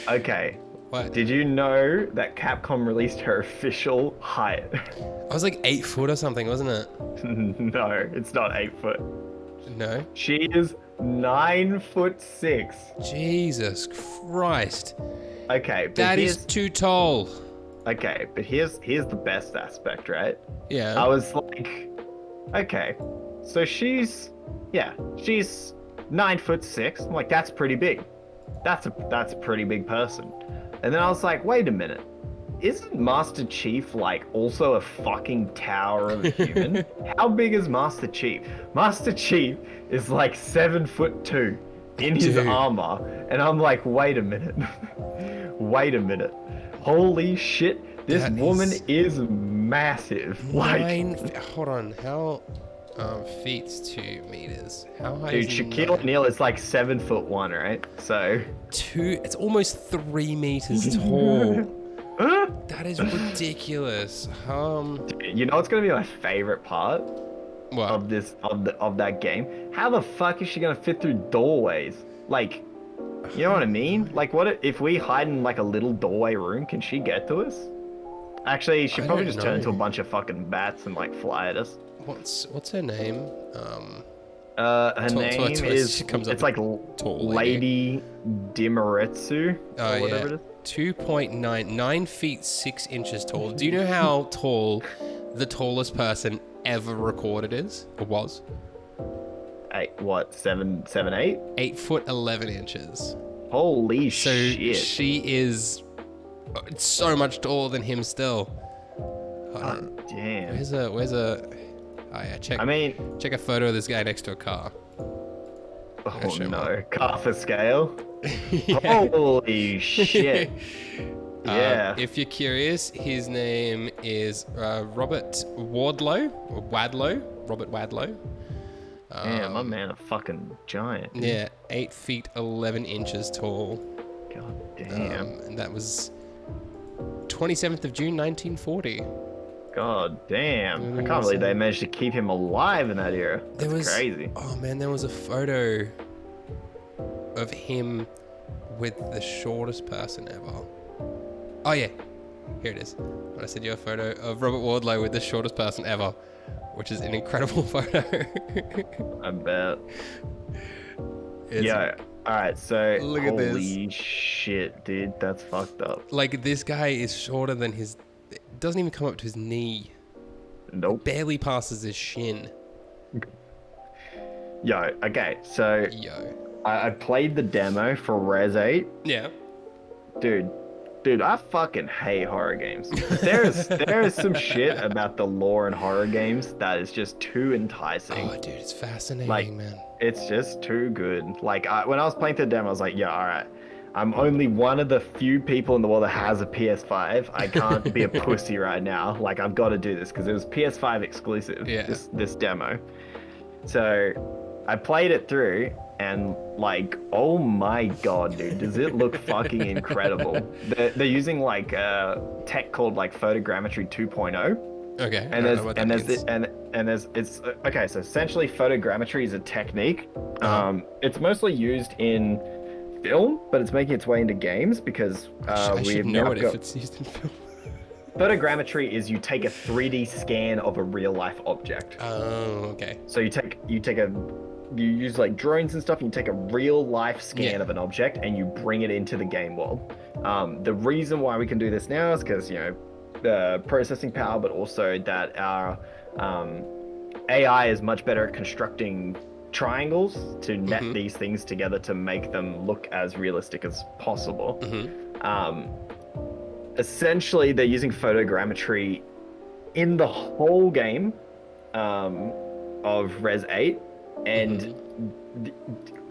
Okay. What? Did you know that Capcom released her official height? I was like 8 foot or something, wasn't it? No, it's not 8 foot. No. She is 9'6". Jesus Christ. Okay, but that is too tall. Okay, but here's the best aspect, right? Yeah. I was like, okay, so she's 9'6". I'm like, that's pretty big. That's a pretty big person. And then I was like, wait a minute. Isn't Master Chief like also a fucking tower of a human? How big is Master Chief? Master Chief is like 7'2" in his armor. And I'm like, wait a minute. Wait a minute. Holy shit. This woman is massive. Hold on. How feet's 2 meters? How high dude, is Shaquille O'Neal is like 7'1", right? So it's almost 3 meters tall. That is ridiculous. You know what's gonna be my favorite part of that game? How the fuck is she gonna fit through doorways? Like, you know what I mean? Like, what if we hide in like a little doorway room? Can she get to us? Actually, she'd probably just turn into a bunch of fucking bats and like fly at us. What's her name? Her name is it's like Lady Dimaretsu or whatever it is. 9 feet 6 inches tall. Do you know how tall the tallest person ever recorded is or was? 7, 8? 8 foot 11 inches. Holy shit! She is so much taller than him still. God damn. Where's a? Oh yeah, check a photo of this guy next to a car. Oh no, car for scale? Yeah. Holy shit. Yeah. If you're curious, his name is Robert Wardlow, or Wadlow. Robert Wadlow. Yeah, my man, a fucking giant. Dude. Yeah, 8 feet 11 inches tall. God damn. And that was 27th of June, 1940. God damn. I can't believe they managed to keep him alive in that era. That's crazy. Oh man, there was a photo of him with the shortest person ever. Oh yeah, here it is. I sent you a photo of Robert Wardlow with the shortest person ever, which is an incredible photo. I bet. Yeah. Alright, so look at this. Holy shit, dude. That's fucked up. Like, this guy is shorter than his... It doesn't even come up to his knee. Nope. It barely passes his shin. Yo, okay, so... I played the demo for Res 8. Yeah. Dude, I fucking hate horror games. There is some shit about the lore in horror games that is just too enticing. Oh, dude, it's fascinating, man. It's just too good. Like, when I was playing the demo, I was like, yeah, all right. I'm only one of the few people in the world that has a PS5. I can't be a pussy right now. Like, I've got to do this because it was PS5 exclusive. Yeah. This demo. So I played it through. And like, oh my god, dude, does it look fucking incredible? They're using like tech called like photogrammetry 2.0. Okay. I And don't there's know what and that there's means. and there's it's okay. So essentially, photogrammetry is a technique. Uh-huh. It's mostly used in film, but it's making its way into games because I should we've know now it if got it's used in film. photogrammetry is you take a 3D scan of a real life object. Oh, okay. So you use like drones and stuff, and you take a real life scan Yeah. of an object and you bring it into the game world. The reason why we can do this now is because, the processing power, but also that our AI is much better at constructing triangles to net these things together to make them look as realistic as possible. Essentially, they're using photogrammetry in the whole game of Res 8. And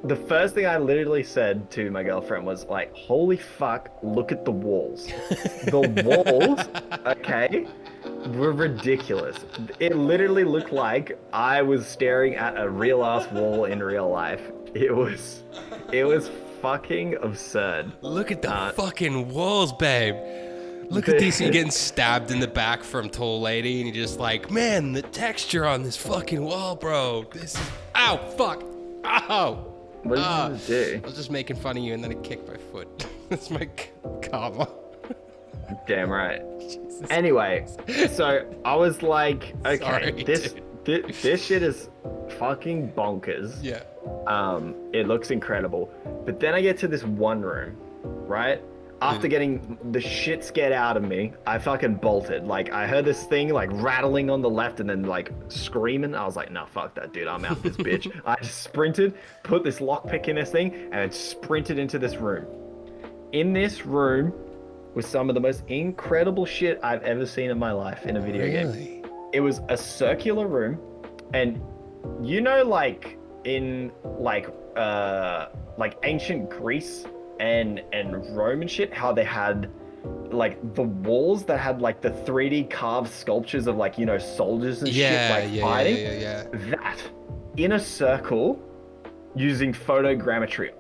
the first thing I literally said to my girlfriend was like, holy fuck, look at the walls. The walls, okay, were ridiculous. It literally looked like I was staring at a real ass wall in real life. It was fucking absurd. Look at the fucking walls, babe. Look at this, you're getting stabbed in the back from tall lady, and you're just like, man, the texture on this fucking wall, bro. This is, ow, fuck, ow. What did you just do? I was just making fun of you, and then it kicked my foot. That's my karma. Damn right. Jesus. Anyway, so I was like, okay, Sorry, this shit is fucking bonkers. Yeah. It looks incredible. But then I get to this one room, right? After getting the shit scared out of me, I fucking bolted. Like, I heard this thing, like, rattling on the left and then, like, screaming. I was like, nah, fuck that, dude. I'm out this bitch. I sprinted, put this lockpick in this thing, and sprinted into this room. In this room was some of the most incredible shit I've ever seen in my life in a video game. It was a circular room, and like, in, like ancient Greece and Rome and shit, how they had like the walls that had like the 3D carved sculptures of like, soldiers and shit like fighting. Yeah. That in a circle using photogrammetry.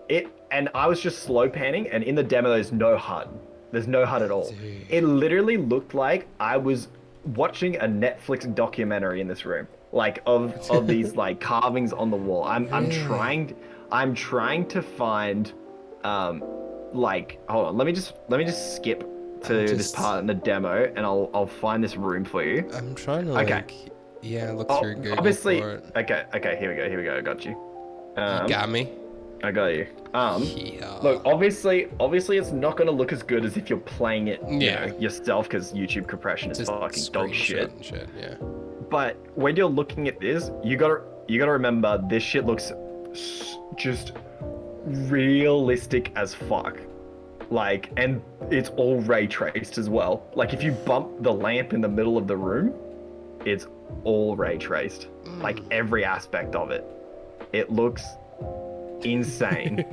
And I was just slow panning, and in the demo there's no HUD. There's no HUD at all. Dude. It literally looked like I was watching a Netflix documentary in this room. Like of these like carvings on the wall. I'm trying to find like, hold on, let me just skip to this part in the demo, and I'll find this room for you. I'm trying to look through Google obviously for it. Okay, here we go, I got you. You got me. I got you. Yeah. Look, obviously it's not gonna look as good as if you're playing it yourself, because YouTube compression is Just fucking dog shit. and shit. Yeah. But when you're looking at this, you gotta remember this shit looks just realistic as fuck. Like, and it's all ray traced as well. Like, if you bump the lamp in the middle of the room, it's all ray traced. Like, every aspect of it. It looks insane.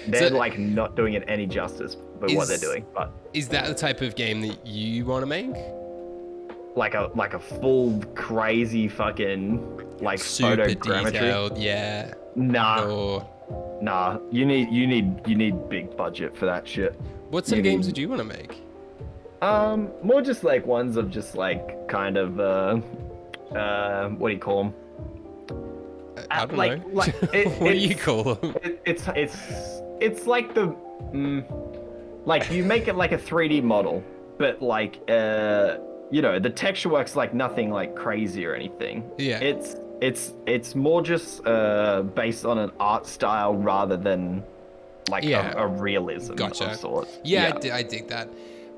They're like not doing it any justice by what they're doing. But is that the type of game that you want to make? Like a full crazy fucking like Super photogrammetry. detailed, yeah. Nah. Or Nah, you need big budget for that shit. what sort of games would you want to make? More just like ones of just like kind of what do you call them? I don't like, know. Like what do you call them? It's like the like you make it like a 3D model, but like the texture works like nothing like crazy or anything. Yeah. It's more just based on an art style rather than like a realism of sorts. Yeah. I dig that.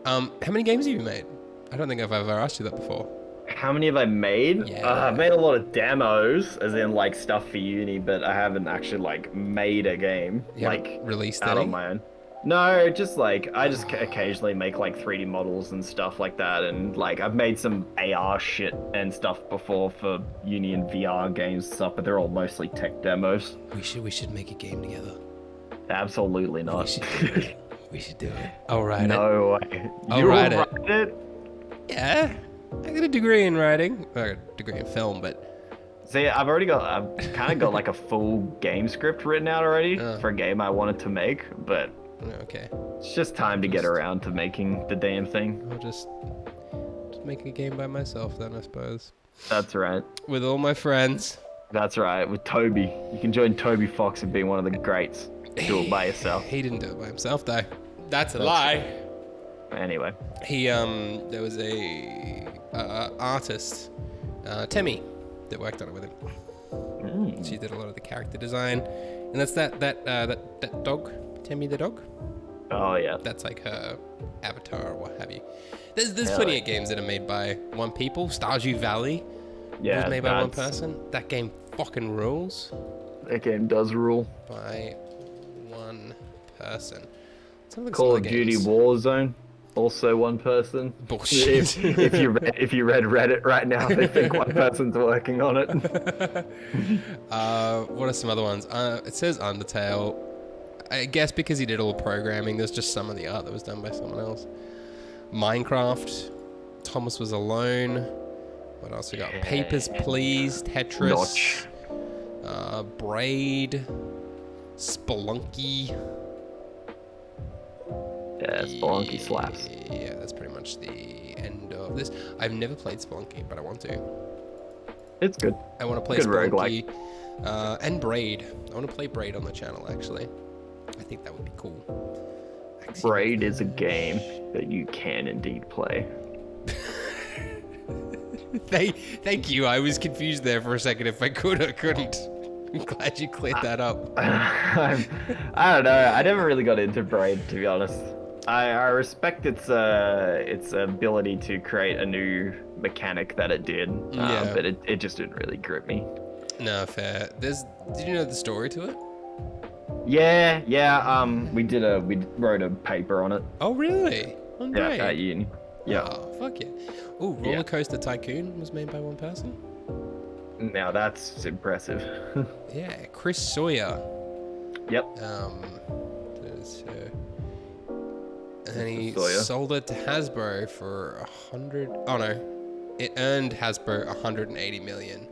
How many games have you made? I don't think I've ever asked you that before. How many have I made? Yeah. I've made a lot of demos, as in like stuff for uni, but I haven't actually like made a game like released out any? on my own. No, just like I just occasionally make like 3D models and stuff like that, and like I've made some AR shit and stuff before for uni and VR games and stuff, but they're all mostly tech demos. We should make a game together. Absolutely not. We should do it. I'll write it. No way. I'll You'll write write it? Yeah. I got a degree in writing, or a degree in film, but See, I've kind of got like a full game script written out already for a game I wanted to make, but okay. it's just time to get around to making the damn thing. I'll just make a game by myself then, I suppose. That's right. With all my friends. That's right. With Toby, you can join Toby Fox and be one of the greats. Do it by yourself. He didn't do it by himself though. That's a lie. Anyway. There was a artist, Temmie, that worked on it with him. She did a lot of the character design, and that's that dog, Temmie the dog. Oh yeah. That's like her avatar or what have you. There's plenty of games that are made by one people. Stardew Valley was made by one person. That game fucking rules. That game does rule. By one person. Call of Duty Warzone, also one person. Bullshit. If you read Reddit right now, they think one person's working on it. What are some other ones? It says Undertale. I guess because he did all the programming, there's just some of the art that was done by someone else. Minecraft. Thomas Was Alone. What else we got? Papers, Please. Tetris. Notch. Braid. Spelunky. Yeah, Spelunky slaps. Yeah, that's pretty much the end of this. I've never played Spelunky, but I want to. It's good. I want to play Good Spelunky. And Braid. I want to play Braid on the channel, actually. I think that would be cool. Braid is a game that you can indeed play. Thank you. I was confused there for a second if I could or couldn't. I'm glad you cleared that up. I don't know. I never really got into Braid, to be honest. I respect its ability to create a new mechanic that it did, but it just didn't really grip me. No, fair. Did you know the story to it? Yeah. We wrote a paper on it. Oh, really? On Braid? Yeah, at uni. Yeah. Oh, fuck yeah. Oh, Roller Coaster Tycoon was made by one person. Now that's impressive. Yeah, Chris Sawyer. Yep. And he sold it to Hasbro for 100. Oh no, it earned Hasbro 180 million,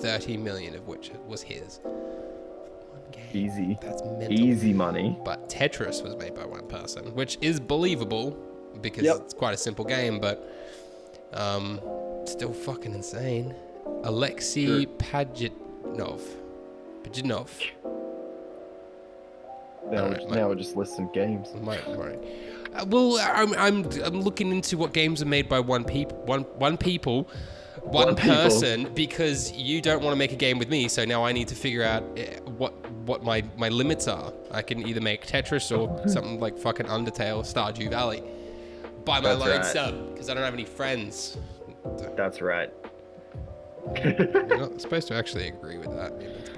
30 million of which was his. One game. Easy. That's mental. Easy money. But Tetris was made by one person, which is believable because it's quite a simple game, but still fucking insane. Alexei Pajitnov. Now we're just listing games. Right. Well, I'm looking into what games are made by one person because you don't want to make a game with me. So now I need to figure out what my limits are. I can either make Tetris or something like fucking Undertale, Stardew Valley by my lone sub because I don't have any friends. That's right. You're not supposed to actually agree with that.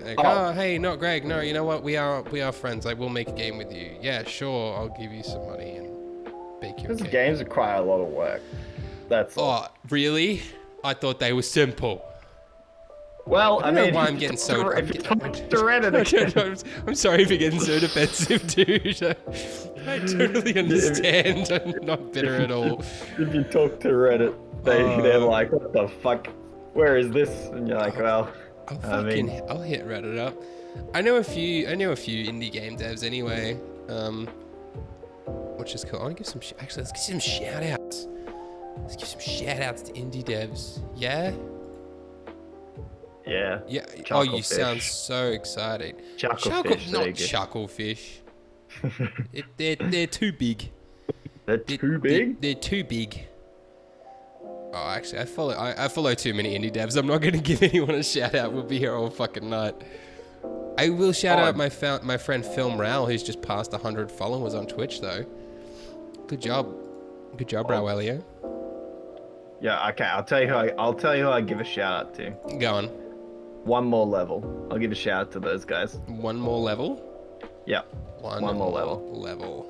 Like, hey, not Greg. No, you know what? We are friends. I will make a game with you. Yeah, sure. I'll give you some money and bake you a cake. Because games require a lot of work. That's all. Oh, really? I thought they were simple. Well, I don't know why I'm getting so. I'm sorry for getting so defensive, dude. I totally understand. I'm not bitter at all. If you talk to Reddit, they're like, "What the fuck? Where is this?" And you're like, "Well, I'll hit Reddit up." I know a few indie game devs anyway. Which is cool. I want to give some. Actually, let's give some shout outs. Let's give some shout outs to indie devs. Yeah. Yeah. Yeah. Oh, you sound so excited. Chucklefish. Not Chucklefish. They're too big. They're too big? They're too big. Oh, actually, I follow too many indie devs. I'm not going to give anyone a shout out. We'll be here all fucking night. I will shout out my friend Film Raoul, who's just passed 100 followers on Twitch, though. Good job, Raulio. Yeah. Okay. I'll tell you who I give a shout out to. Go on. One More Level. I'll give a shout out to those guys. One More Level? Yeah. One more level.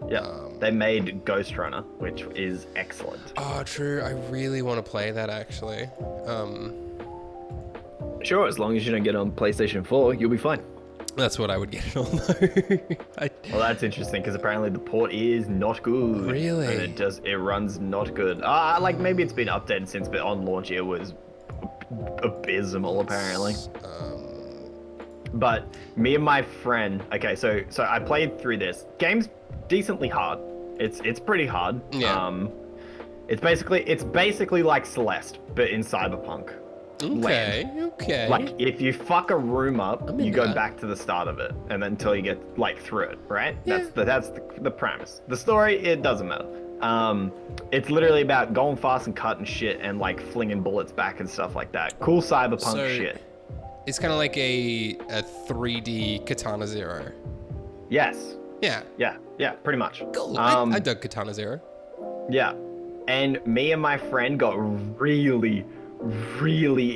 Yeah. They made Ghost Runner, which is excellent. Oh, true. I really want to play that, actually. Sure, as long as you don't get on PlayStation 4, you'll be fine. That's what I would get it on, though. Well, that's interesting, because apparently the port is not good. Really? And it runs not good. Like, maybe it's been updated since, but on launch it was abysmal, apparently. But me and my friend, okay, so I played through this. Game's decently hard. It's pretty hard. Yeah. It's basically like Celeste, but in cyberpunk. Okay. Like if you fuck a room up, I'm into you go that. back to the start of it, and then until you get like through it, right? Yeah. That's the premise. The story, it doesn't matter. It's literally about going fast and cutting shit and like flinging bullets back and stuff like that. Cool cyberpunk shit. It's kind of like a 3D Katana Zero. Yes. Yeah. Yeah, pretty much. Cool. I dug Katana Zero. Yeah. And me and my friend got really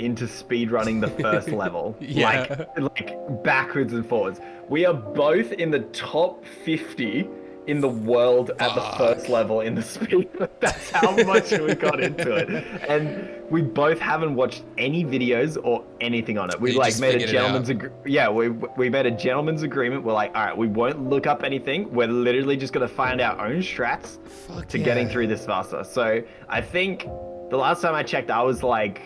into speedrunning the first level. Yeah. Like backwards and forwards. We are both in the top 50 in the world at the first level in the speed. That's how much we got into it. And we both haven't watched any videos or anything on it. We like made a gentleman's we made a gentleman's agreement. We're like, all right, we won't look up anything. We're literally just gonna find our own strats to getting through this faster. So I think the last time I checked, I was like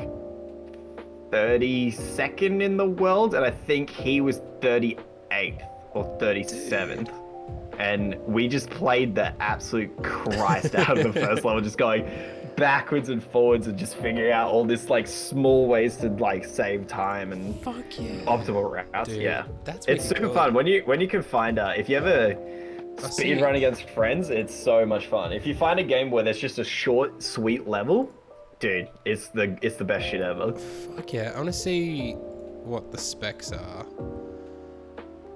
32nd in the world, and I think he was 38th or 37th. And we just played the absolute Christ out of the first level, just going backwards and forwards and just figuring out all this like small ways to like save time and optimal routes. Dude, yeah, that's it's super fun when you can find if you ever speed run against friends, it's so much fun. If you find a game where there's just a short, sweet level, dude, it's the best shit ever. Fuck yeah, I want to see what the specs are.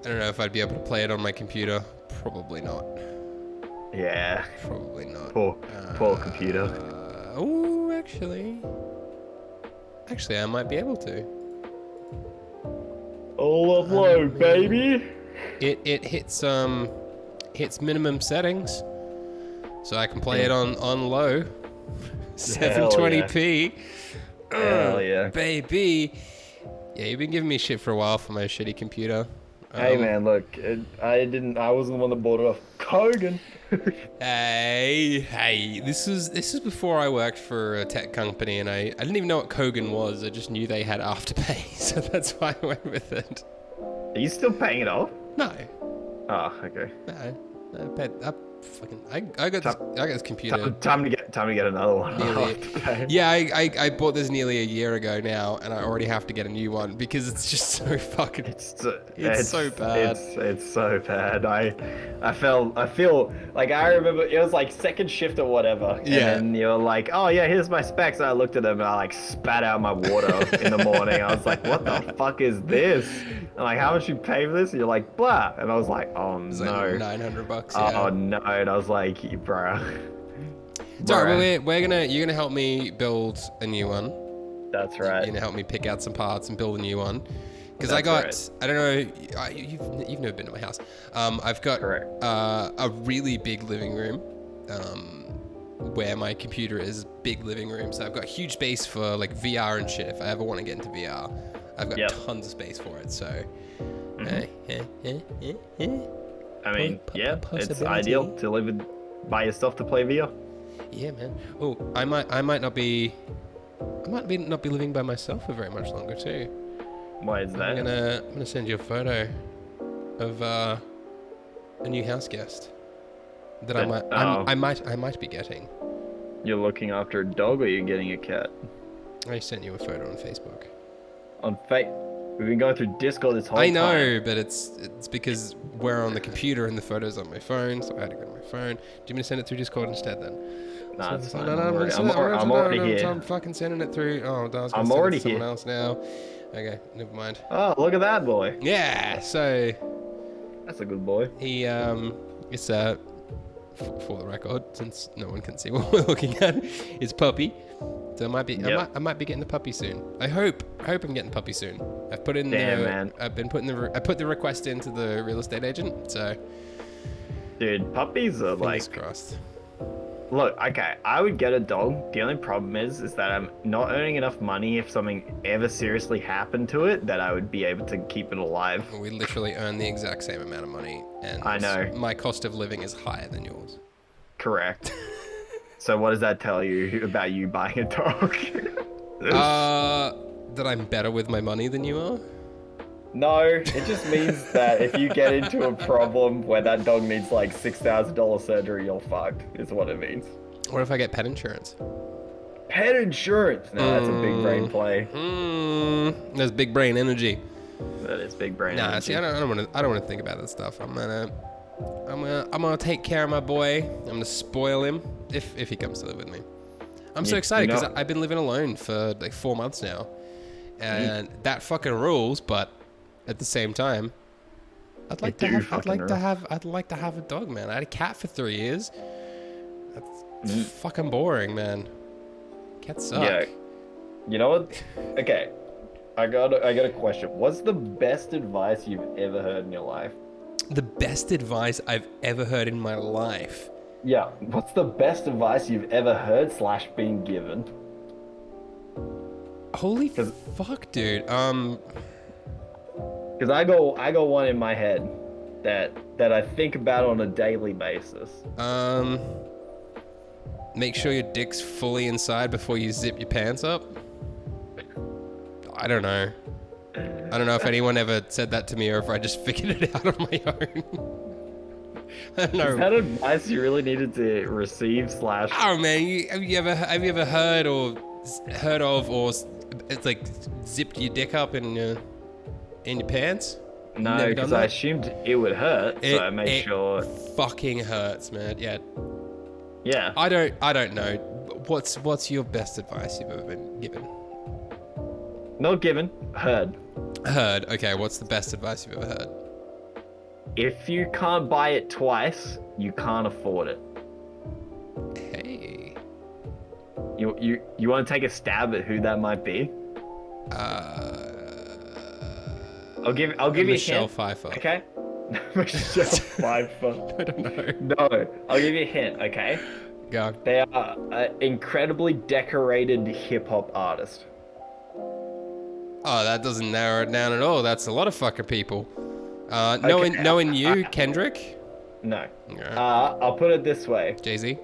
I don't know if I'd be able to play it on my computer. Probably not. Yeah. Probably not. Poor computer. Oh, actually, I might be able to. All upload, baby. It hits minimum settings, so I can play it on low, 720p. Hell yeah, baby. Yeah, you've been giving me shit for a while for my shitty computer. Hey man, look, I wasn't the one that bought it off Kogan. Hey, this is before I worked for a tech company, and I didn't even know what Kogan was. I just knew they had Afterpay, so that's why I went with it. Are you still paying it off? No. Oh, okay. No, I got this computer. Time to get another one. Yeah, I bought this nearly a year ago now, and I already have to get a new one because it's just so fucking. It's so bad. It's so bad. I feel like I remember it was like second shift or whatever. Yeah. And you're like, oh yeah, here's my specs. And I looked at them and I like spat out my water in the morning. I was like, what the fuck is this? I'm like, how much you pay for this? And you're like, blah. And I was like, oh no. It's like $900. Oh no. And I was like, bro. Sorry, you're gonna help me build a new one. That's right. You're gonna help me pick out some parts and build a new one. Because I don't know, you've never been to my house. I've got a really big living room, where my computer is big living room. So I've got huge space for like VR and shit. If I ever want to get into VR, I've got tons of space for it. So, I mean, yeah, it's ideal to live by yourself to play VR. Yeah, man. Oh, I might not be living by myself for very much longer too. Why is that? I'm gonna send you a photo of a new house guest that I might be getting. You're looking after a dog, or you're getting a cat? I sent you a photo on Facebook. On We've been going through Discord this whole time. I know, but it's because we're on the computer and the photo's on my phone, so I had to go to my phone. Do you want me to send it through Discord instead then? Nah, it's fine. I'm already here. I'm fucking sending it through. Oh, I'm already here. Someone else now. Okay, never mind. Oh, look at that boy. Yeah, so that's a good boy. He it's for the record, since no one can see what we're looking at, it's puppy. So I might be getting the puppy soon. I hope I'm getting the puppy soon. I've put in I put the request into the real estate agent. So, dude, puppies are fingers crossed. Look, okay, I would get a dog. The only problem is that I'm not earning enough money if something ever seriously happened to it that I would be able to keep it alive. We literally earn the exact same amount of money, and I know my cost of living is higher than yours. Correct. So what does that tell you about you buying a dog? That I'm better with my money than you are? No, it just means that if you get into a problem where that dog needs like $6,000 surgery, you're fucked, is what it means. What if I get pet insurance? Pet insurance. No, that's a big brain play. That's big brain energy. That is big brain Nah, energy. see, I don't want to think about that stuff. I'm gonna take care of my boy. I'm gonna spoil him if he comes to live with me. I'm so excited because I've been living alone for like 4 months now, and that fucking rules. But at the same time, I'd like to have a dog, man. I had a cat for 3 years. That's fucking boring, man. Cats suck. Yeah. You know what? Okay. I got a question. What's the best advice you've ever heard in your life? The best advice I've ever heard in my life. Yeah. What's the best advice you've ever heard / been given? Holy fuck, dude. Because I got one in my head that I think about on a daily basis. Make sure your dick's fully inside before you zip your pants up. I don't know. I don't know if anyone ever said that to me or if I just figured it out on my own. I don't know. Is that advice you really needed to receive / Oh man, have you ever heard of or it's like zipped your dick up in your pants? No, because I assumed it would hurt, so I made sure. Fucking hurts, man. Yeah. Yeah. I don't know. What's your best advice you've ever been given? Not given, heard. Heard. Okay, what's the best advice you've ever heard? If you can't buy it twice, you can't afford it. Hey. You want to take a stab at who that might be? I'll give you a hint. Michelle Pfeiffer. Okay. Michelle Pfeiffer. I don't know. No, I'll give you a hint. Okay. Go. They are an incredibly decorated hip hop artist. Oh, that doesn't narrow it down at all. That's a lot of fucking people. Knowing you, Kendrick? No. Yeah. I'll put it this way. Jay-Z?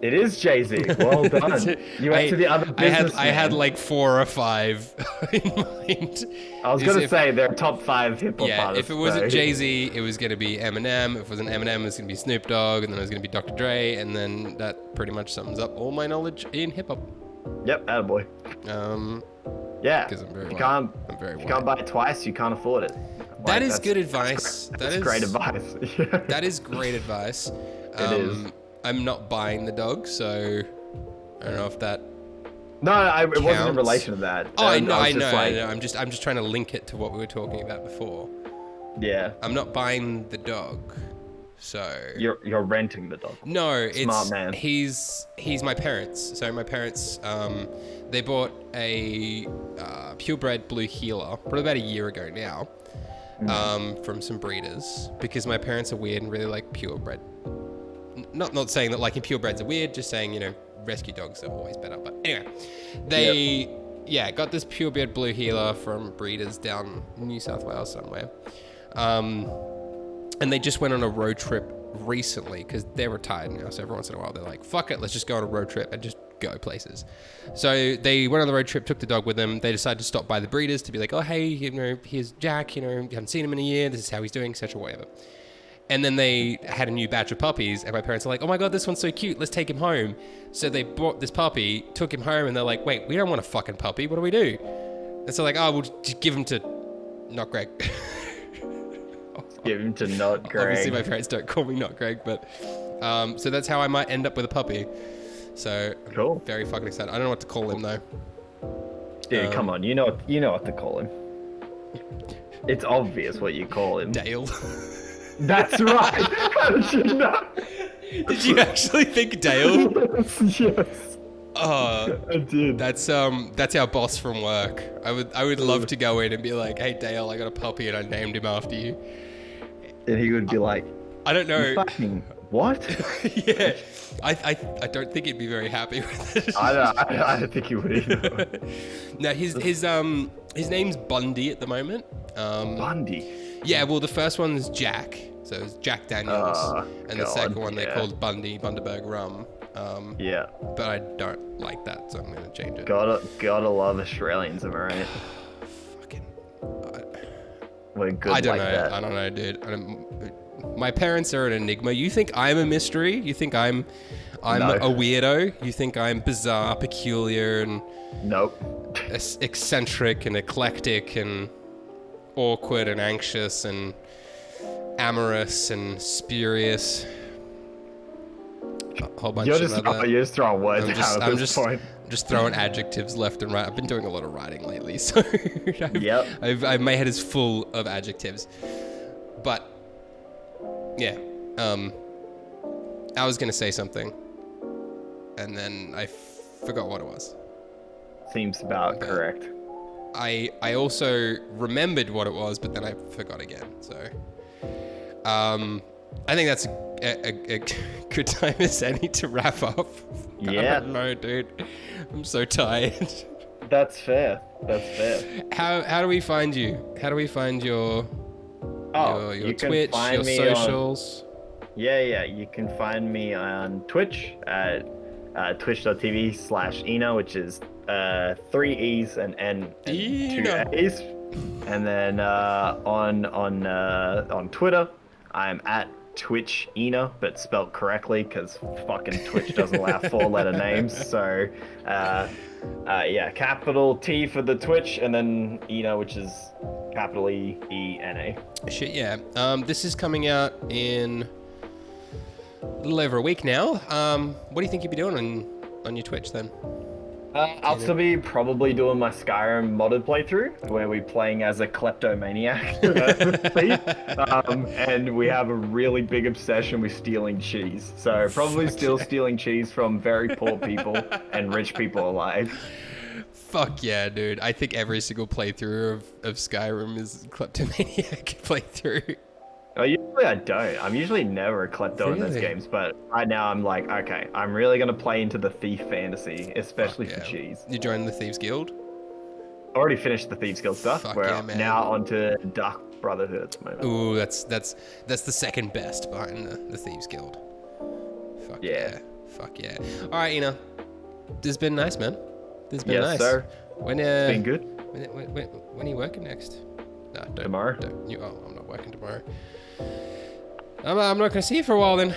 It is Jay-Z. Well done. You went to the other business. I had like 4 or 5 in mind. I was gonna say they're top 5 hip hop artists. If it wasn't Jay-Z, it was gonna be Eminem. If it wasn't Eminem, it was gonna be Snoop Dogg, and then it was gonna be Dr. Dre, and then that pretty much sums up all my knowledge in hip hop. Yep, attaboy. Yeah. Because I'm very you white. If you can't buy it twice, you can't afford it. That is good advice. That's great advice. That is great advice. It is. I'm not buying the dog, so I don't know if that. No, it wasn't in relation to that. Oh, I know. I'm just trying to link it to what we were talking about before. Yeah. I'm not buying the dog, so. You're renting the dog. No, Smart man. He's my parents. So my parents, they bought a purebred blue heeler probably about a year ago now, from some breeders because my parents are weird and really like purebred. Not saying that liking purebreds are weird, just saying, rescue dogs are always better. But anyway, they got this purebred blue heeler from breeders down in New South Wales somewhere. And they just went on a road trip recently because they're retired now. So every once in a while they're like, fuck it, let's just go on a road trip and just go places. So they went on the road trip, took the dog with them. They decided to stop by the breeders to be like, oh, hey, here's Jack, you haven't seen him in a year. This is how he's doing, etc. whatever. And then they had a new batch of puppies, and my parents are like, oh my God, this one's so cute, let's take him home. So they bought this puppy, took him home, and they're like, wait, we don't want a fucking puppy, what do we do? And so like, oh, we'll just give him to Not Greg. Give him to Not Greg. Obviously my parents don't call me Not Greg, but so that's how I might end up with a puppy. So cool. I'm very fucking excited. I don't know what to call him though. Dude, come on, you know what to call him. It's obvious what you call him. Dale. That's right. How did you know? Did you actually think Dale? Yes. Oh, I did. That's our boss from work. I would love to go in and be like, hey Dale, I got a puppy and I named him after you. And he would be like, I don't know. Fucking what? Yeah. I don't think he'd be very happy with it. I don't think he would either. No, his name's Bundy at the moment. Bundy. Yeah, well the first one's Jack. So it's Jack Daniels. And the second one they called Bundy, Bundaberg Rum. Yeah. But I don't like that, so I'm gonna change it. Gotta love Australians, am I right? Fucking. We're good I don't like know. that. I don't know, dude. My parents are an enigma. You think I'm a mystery? You think I'm No. a weirdo? You think I'm bizarre, peculiar, and Nope. eccentric and eclectic and awkward and anxious and amorous and spurious? A whole bunch You're of just, other. you're just throwing words out at this point. Just throwing adjectives left and right. I've been doing a lot of writing lately, so my head is full of adjectives. But yeah, I was gonna say something, and then I forgot what it was. Seems about correct. I also remembered what it was, but then I forgot again. So, I think that's a good time as any to wrap up. Yeah. I don't know, dude. I'm so tired. That's fair. That's fair. How do we find you? How do we find your You can Twitch, find your me socials? Yeah. You can find me on Twitch at twitch.tv/Eena, which is 3 E's and N and 2 Eena. A's. And then on Twitter, I'm at Twitch Eena, but spelled correctly because fucking Twitch doesn't allow 4-letter names. So, capital T for the Twitch, and then Eena, which is capital EENA. Shit, yeah. This is coming out in a little over a week now. What do you think you'd be doing on your Twitch then? I'll still be probably doing my Skyrim modded playthrough, where we're playing as a kleptomaniac, and we have a really big obsession with stealing cheese. So probably still stealing cheese from very poor people and rich people alike. Fuck yeah, dude. I think every single playthrough of Skyrim is a kleptomaniac playthrough. Oh, usually I don't. I'm usually never a klepto in those Really? games, but right now I'm like, okay, I'm really gonna play into the thief fantasy, especially for cheese. You joined the Thieves Guild? Already finished the Thieves Guild stuff. Fuck We're yeah, man. now onto Dark Brotherhood at the moment. Ooh, that's the second best behind the Thieves Guild. Fuck Yeah. Fuck yeah. All right, Eena. This has been nice, man. This has been Yes, nice. sir. When It's been good. when are you working next? No, don't. Tomorrow. I'm not working tomorrow. I'm not going to see you for a while then. I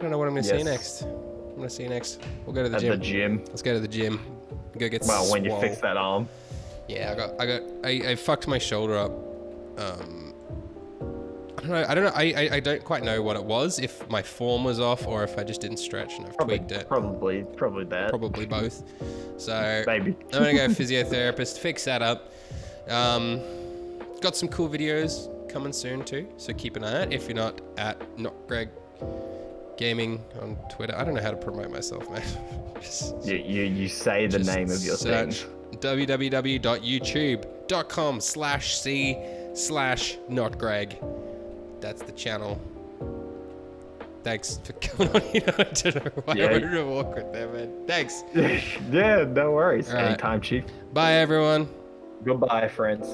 don't know what I'm going to see you next. I'm going to see you next. We'll go to the gym. At the gym. Let's go to the gym. Go get Well, when you swole. fix that arm. Yeah, I fucked my shoulder up. I don't know. I don't quite know what it was. If my form was off or if I just didn't stretch and I've tweaked it. Probably that. Probably both. So Maybe. I'm gonna go physiotherapist, fix that up. Got some cool videos coming soon too, so keep an eye out. If you're not at Not Greg Gaming on Twitter, I don't know how to promote myself, man. You say the name of your thing. Search www.youtube.com/c/notgreg. That's the channel. Thanks for coming on. I don't know why I wanted to walk with them, man. Thanks. Yeah, no worries. All right. Anytime, Chief. Bye, everyone. Goodbye, friends.